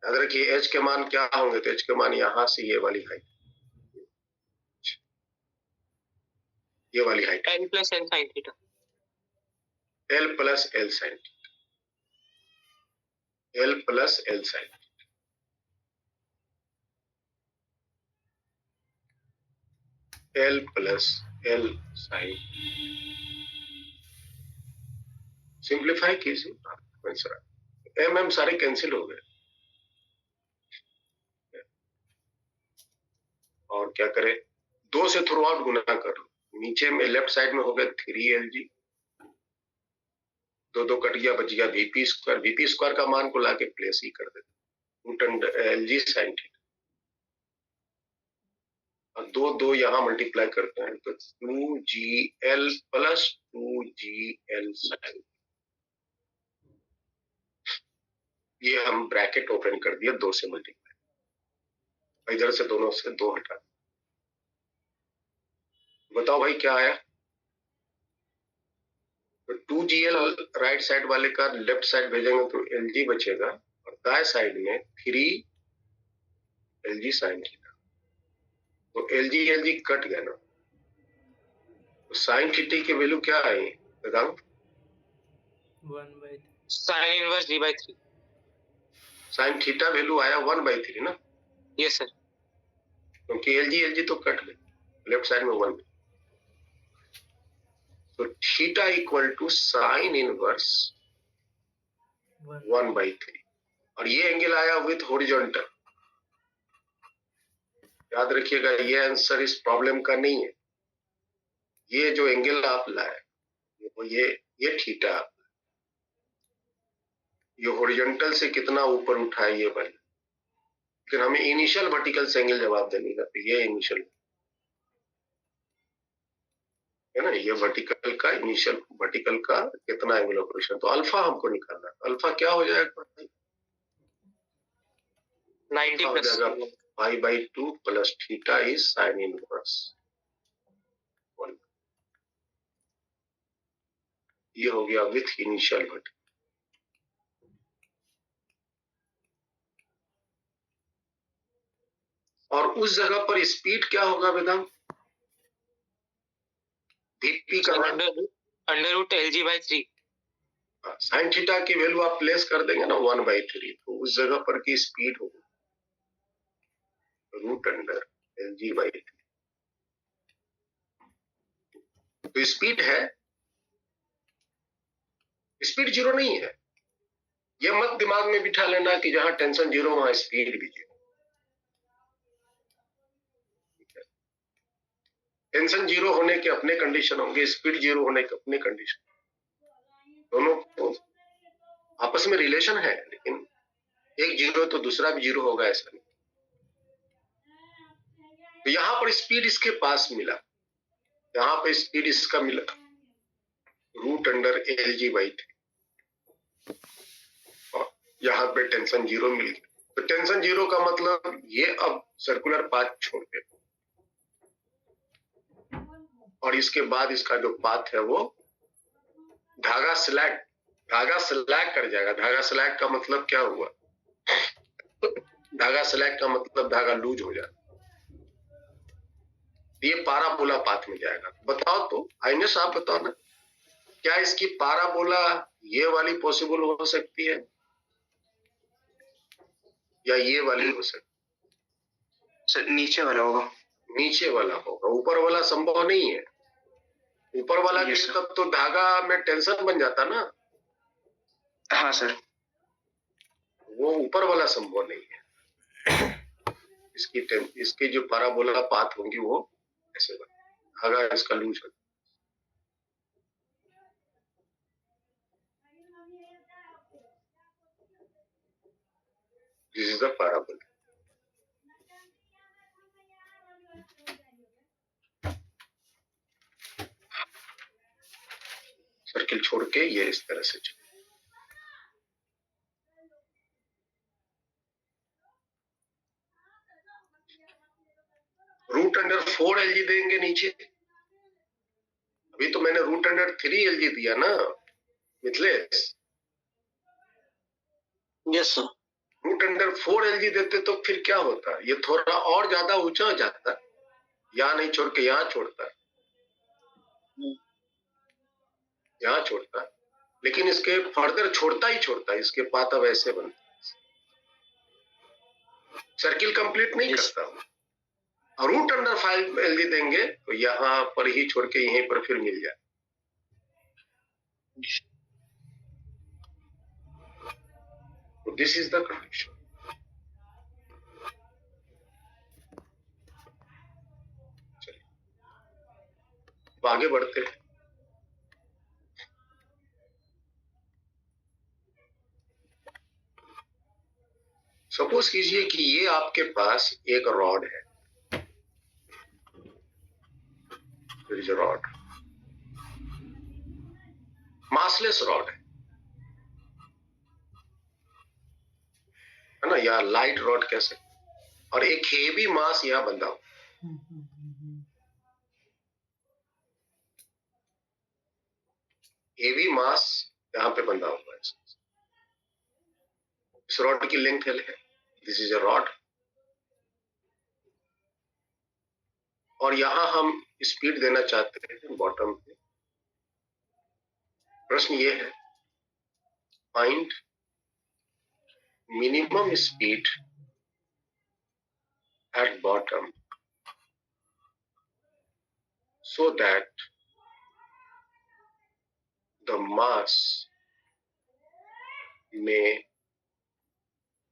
याद रखिए h के मान क्या होंगे, तो h के मान यहां से ये वाली हाइट, ये वाली height L plus L sin theta. L plus L sin theta. L plus L sin. L plus L sin. Simplify कीजिए, एम सारे कैंसिल हो गए। और क्या करें, 2 से थ्रू आउट गुना कर लो, नीचे में लेफ्ट साइड में हो गया 3LG, 2 कट गया, बच गया VP स्क्वायर। VP स्क्वायर का मान को लाके प्लेस ही कर देते, root under LG sine theta, और 2 यहाँ मल्टीप्लाई करते हैं तो 2GL प्लस 2GL साइन। ये हम ब्रैकेट ओपन कर दिया, 2 से मल्टीप्लाई, इधर से दोनों से 2 हटा। बताओ भाई क्या आया? तो 2GL राइट साइड वाले का लेफ्ट साइड भेजेंगे तो LG बचेगा, और दाएं साइड में 3LG साइन थीटा। तो LG कट गया ना, तो साइन थीटा की वैल्यू क्या आई बताओ? 1/3 sine inverse D/3। Sine theta value आया 1/3 ना, यस सर। क्योंकि LG तो कट गए, लेफ्ट साइड में 1। तो theta equal to sine inverse 1/3, और ये एंगल आया विथ हॉरिजॉन्टल। याद रखिएगा, ये आंसर इस प्रॉब्लम का नहीं है। ये जो एंगल आप लाए वो ये थीटा, ये हॉरिजॉन्टल से कितना ऊपर उठाए ये बने, लेकिन हमें इनिशियल वर्टिकल से एंगल जवाब देने का, तो ये इनिशियल है ना, ये वर्टिकल का इनिशियल वर्टिकल का कितना एंगल ऑफ रोटेशन, तो अल्फा हमको निकालना है। अल्फा क्या हो जाएगा? 90 हो प्लस जाएगा π/2 plus theta is sine inverse 1। ये हो गया विथ इनिशियल वर्टिकल। और उस जगह पर स्पीड क्या होगा बेटा? VP का √LG/3। साइन थीटा की वैल्यू आप प्लेस कर देंगे ना 1/3, तो उस जगह पर की स्पीड होगी √LG/3। तो स्पीड है, स्पीड 0 नहीं है। ये मत दिमाग में बिठा लेना कि जहां टेंशन 0 वहां स्पीड भी 0। टेंशन 0 होने के अपने कंडीशन होंगे, स्पीड 0 होने के अपने कंडीशन। दोनों को आपस में रिलेशन है, लेकिन एक 0 तो दूसरा भी 0 होगा, ऐसा नहीं। तो यहां पर स्पीड इसके पास मिला, यहां पर स्पीड इसका मिला √LG/3, और यहां पे टेंशन 0 मिल गया। तो टेंशन 0 का मतलब ये अब सर्कुलर पाथ छोड़ दे, और इसके बाद इसका जो पाथ है वो धागा स्लैग कर जाएगा। धागा स्लैग का मतलब क्या हुआ? धागा स्लैग का मतलब धागा लूज हो जाएगा, ये पाराबोला पाथ में जाएगा। बताओ तो आइनेस, आप बताओ ना, क्या इसकी पाराबोला ये वाली पॉसिबल हो सकती है या ये वाली हो सकती है? सर नीचे वाला होगा। नीचे वाला होगा, ऊपर वाला संभव नहीं है। ऊपर वाला के तब तो धागा में टेंशन बन जाता ना। हाँ सर, वो ऊपर वाला संभव नहीं है। इसकी जो पाराबोला पाथ होंगी वो ऐसे धागा इसका लूज होगा। This is the parabola. Circle छोड़ के ये इस तरह से चले। √4LG देंगे नीचे। अभी तो मैंने √3LG दिया ना मिथलेश। Yes sir. √4LG देते तो फिर क्या होता? ये थोड़ा और ज्यादा ऊंचा हो जाता, यहाँ नहीं छोड़ के यहाँ छोड़ता, यहाँ छोड़ता, लेकिन इसके फर्दर छोड़ता ही छोड़ता, इसके पाथ अब ऐसे बनते। सर्किल कंप्लीट नहीं Yes. करता हूँ। रूट अंडर 5 एलजी देंगे तो यहाँ पर ही छोड़ के यहीं पर फिर मिल जाए। तो दिस इज द कंडीशन। चलिए अब आगे बढ़ते हैं। सपोज कीजिए कि ये आपके पास एक रॉड है, रॉड मासलेस रॉड है ना, या लाइट रॉड कह सकते, और एक हेवी मास यहाँ बंधा हो। हेवी मास यहाँ पे बंधा हुआ है। इस रॉड की लेंथ L है, दिस इज अ रॉड, और यहां हम स्पीड देना चाहते हैं बॉटम पे। प्रश्न ये है, find minimum speed at bottom so that the mass may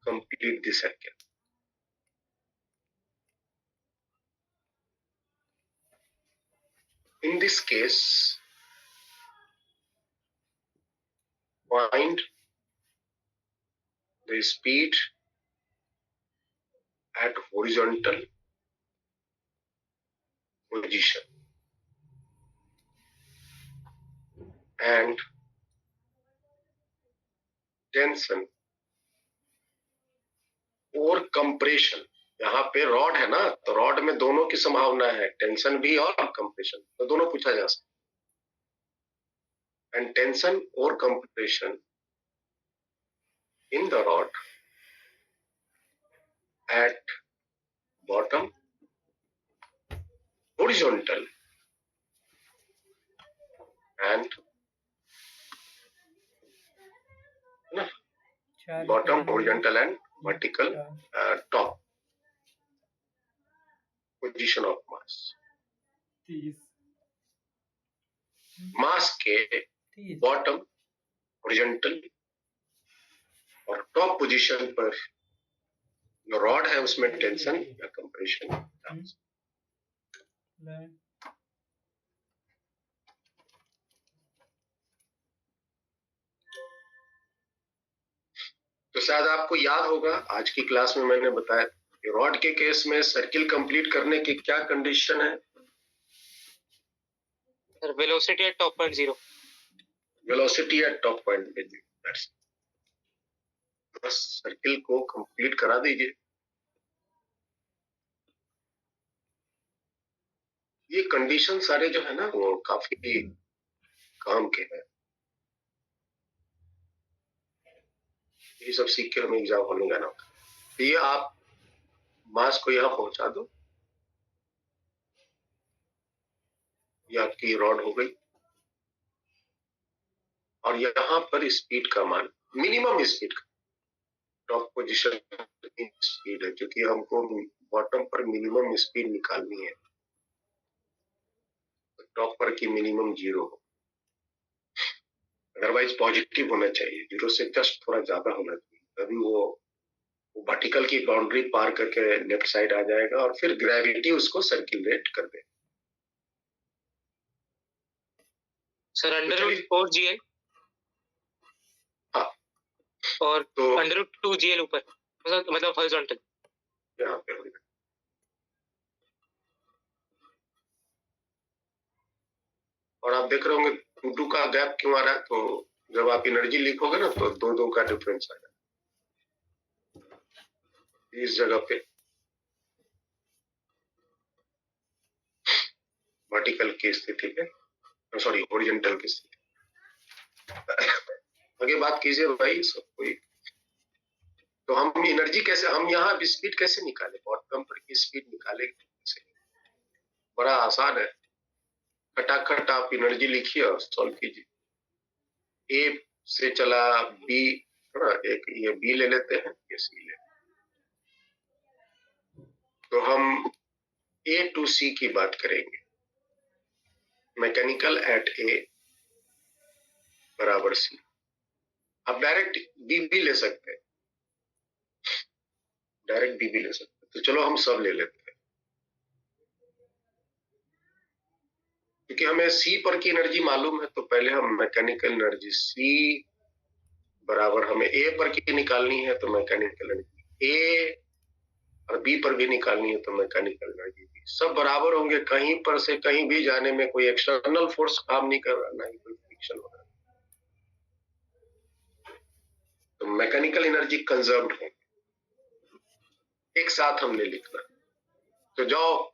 complete the circle. In this case, find the speed at horizontal position and tension और कंप्रेशन। यहाँ पे रॉड है ना, तो रॉड में दोनों की संभावना है, टेंशन भी और कंप्रेशन, तो दोनों पूछा जा सकता है। एंड टेंशन और compression in the rod at bottom horizontal and bottom horizontal and vertical top position of mass। 30 मास के 30 बॉटम होरिजेंटल और टॉप पोजीशन पर जो रॉड है उसमें टेंशन या कंप्रेशन। तो शायद आपको याद होगा आज की क्लास में मैंने बताया कि रॉड के केस में सर्किल कंप्लीट करने की क्या कंडीशन है। Sir velocity at top point 0। Velocity at top point पे बस सर्किल को कंप्लीट करा दीजिए। ये कंडीशन सारे जो है ना वो काफी काम के हैं। ये सब सीख के हमें एग्जाम होने जाना होता है। ये आप मास को यहाँ पहुंचा दो, ये आपकी रॉड हो गई, और यहाँ पर स्पीड का मान मिनिमम स्पीड का टॉप पोजीशन स्पीड है, क्योंकि हमको बॉटम पर मिनिमम स्पीड निकालनी है। टॉप पर की मिनिमम 0 हो, अदरवाइज पॉजिटिव होना चाहिए, 0 से जस्ट थोड़ा ज्यादा होना चाहिए, तभी वो वर्टिकल की बाउंड्री पार करके लेफ्ट साइड आ जाएगा और फिर ग्रेविटी उसको सर्कुलेट कर दे। सर अंडर 4 GL और तो अंडर 2 GL ऊपर, मतलब हॉरिजॉन्टल यहाँ पे होगा। और आप देख रहे होंगे 2 का गैप क्यों आ रहा है, तो जब आप एनर्जी लिखोगे ना तो 2 का डिफरेंस आएगा। इस जगह पे वर्टिकल की स्थिति पे, सॉरी हॉरिजॉन्टल की स्थिति। आगे बात कीजिए भाई सब कोई। तो हम एनर्जी कैसे, हम यहाँ स्पीड कैसे निकाले, बॉटम पर की स्पीड निकाले कैसे? बड़ा आसान है, खटाखट आप एनर्जी लिखिए और सॉल्व कीजिए। ए से चला बी, एक ये बी ले लेते हैं, ये सी ले, तो हम A to C की बात करेंगे। मैकेनिकल एट A बराबर C। आप डायरेक्ट B भी ले सकते हैं, डायरेक्ट B भी ले सकते हैं। तो चलो हम सब ले लेते हैं, क्योंकि हमें C पर की एनर्जी मालूम है। तो पहले हम मैकेनिकल एनर्जी C बराबर हमें A पर की निकालनी है, तो मैकेनिकल एनर्जी A, और B पर भी निकालनी है, तो मैकेनिकल एनर्जी B। सब बराबर होंगे, कहीं पर से कहीं भी जाने में कोई एक्सटर्नल फोर्स काम नहीं कर रहा, ना ही कोई फ्रिक्शन हो रहा। तो मैकेनिकल एनर्जी कंजर्व्ड है, एक साथ हमने लिखना। तो जाओ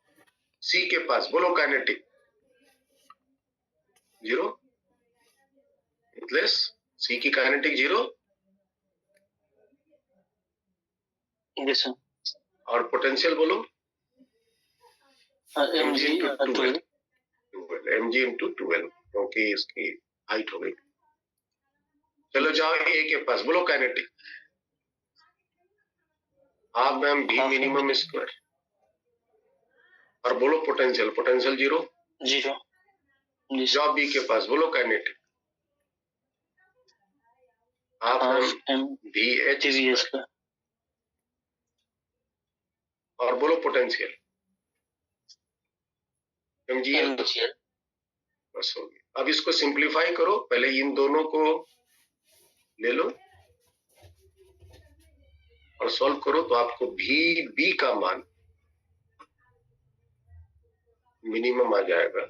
C के पास, बोलो काइनेटिक 0, प्लस C की काइनेटिक 0 Yes, sir. और पोटेंशियल बोलो mg into 12. 12 mg into 12, क्योंकि इसकी हाइट हो गई। चलो जाओ A के पास, बोलो kinetic half ma'am V Half minimum square, और बोलो पोटेंशियल 0। 0. Yes. जाओ B के पास, बोलो kinetic half Half ma'am m VH TVS square, का. और बोलो पोटेंशियल mgl। mgl. बस हो गया। अब इसको सिंप्लीफाई करो, पहले इन दोनों को ले लो और सॉल्व करो, तो आपको भी का मान मिनिमम आ जाएगा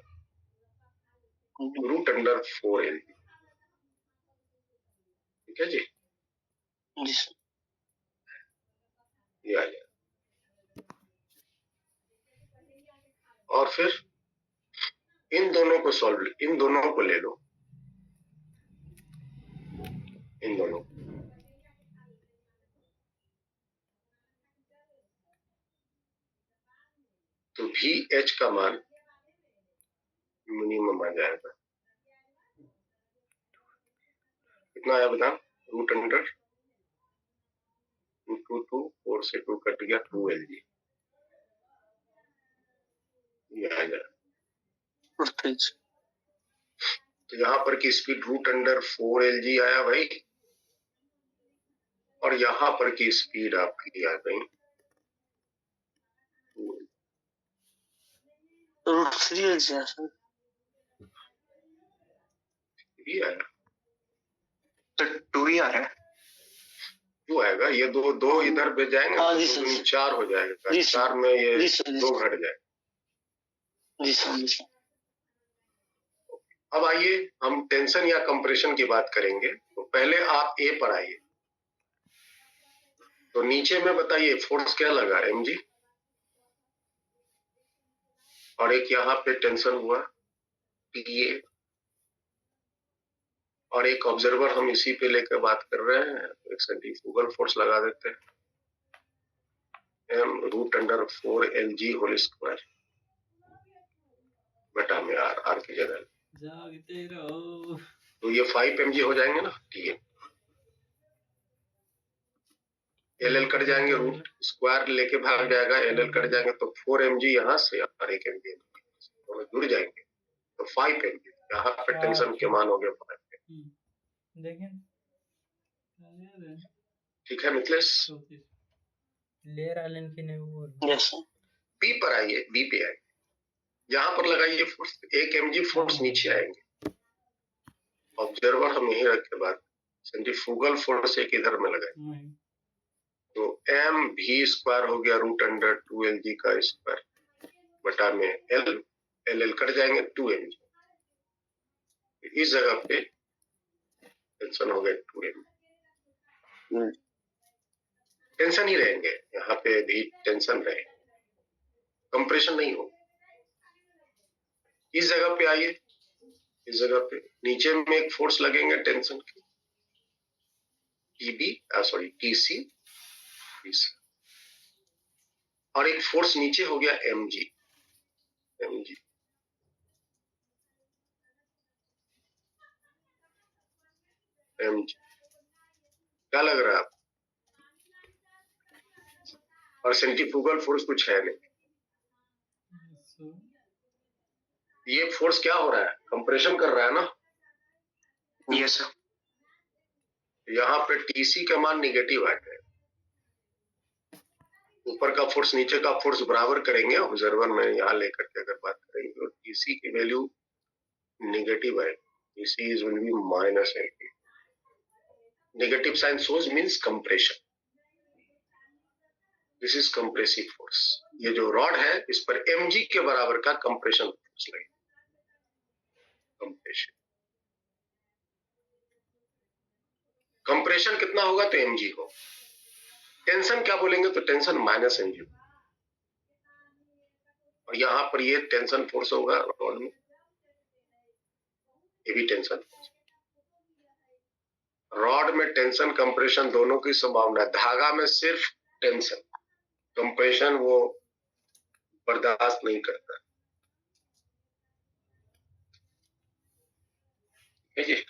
√4L। ठीक है जी, Yes. ये आ जाएगा। और फिर इन दोनों को इन दोनों को ले लो, इन दोनों को। तो VH का मान मिनिमम आ जाएगा, कितना आया बता, √2, 4 से 2 कट गया, 2Lg ये आ जाएगा। Please. तो यहाँ पर की स्पीड √4Lg आया भाई, और यहाँ पर की स्पीड आपकी आ गई √3 sir. भी आया, तो 2 ही आ रहा है। 2 आएगा। ये दो इधर पे जाएंगे हाँ, तो जी, 2 सर। दूनी 4 हो जाएगा, जी, सर। 4 में ये जी, सर, जी, 2 सर। घट जाए। जी सर, जी सर. अब आइए हम टेंशन या कंप्रेशन की बात करेंगे। तो पहले आप A पर आइए, तो नीचे में बताइए फोर्स क्या लगा, mg, और एक यहाँ पे टेंशन हुआ TA, और एक ऑब्जर्वर हम इसी पे लेकर बात कर रहे हैं, एक सेंट्रीफ्यूगल फोर्स लगा देते हैं, m √4Lg होल स्क्वायर बटा में r की जगह। जागते रहो। तो ये 5 mg हो जाएंगे ना, TA। LL कट जाएंगे, रूट स्क्वायर लेके भाग जाएगा, LL कट जाएंगे, तो 4 mg यहाँ से और 1 mg दोनों जुड़ जाएंगे, तो 5 mg। यहाँ पे टेंशन के मान हो गए 5 mg। देखें ठीक है मिथिलेश। लेयर आलन की नहीं वो Yes, sir. B पर आइए, B पे आइए, यहाँ पर लगाइए फोर्स, 1 mg फोर्स नीचे आएंगे, ऑब्जर्वर हम यही रख के बाद सेंट्रीफ्यूगल फोर्स एक इधर में लगाए, तो mv स्क्वायर हो गया √2Lg का स्क्वायर बटा में LL कट जाएंगे, 2 mg। इस जगह पे टेंशन हो गया 2 mg। टेंशन ही रहेंगे, यहाँ पे भी टेंशन रहे, कंप्रेशन नहीं हो। इस जगह पे आइए, इस जगह पे नीचे में एक फोर्स लगेंगे टेंशन की, TC, और एक फोर्स नीचे हो गया mg। क्या लग रहा है आपको? और सेंट्रीफ्यूगल फोर्स कुछ है नहीं। ये फोर्स क्या हो रहा है, कंप्रेशन कर रहा है ना। Yes sir. यहाँ पे टीसी का मान निगेटिव आ गया, ऊपर का फोर्स नीचे का फोर्स बराबर करेंगे ऑब्जर्वर में यहाँ लेकर के अगर बात करेंगे तो टीसी की वैल्यू नेगेटिव है, TC is will be minus MP. Negative sign shows means compression, this is compressive force. ये जो रॉड है इस पर mg के बराबर का कंप्रेशन फोर्स लगेगा, कंप्रेशन। कंप्रेशन कितना होगा तो mg हो, टेंशन क्या बोलेंगे तो टेंशन माइनस mg, और यहाँ पर ये टेंशन फोर्स होगा रॉड में, ये भी टेंशन फोर्स। रॉड में टेंशन कंप्रेशन दोनों की संभावना, धागा में सिर्फ टेंशन, कंप्रेशन वो बर्दाश्त नहीं करता है जी।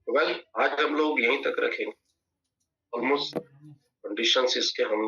वेल आज हम लोग यहीं तक रखेंगे, ऑलमोस्ट कंडीशंस इसके हम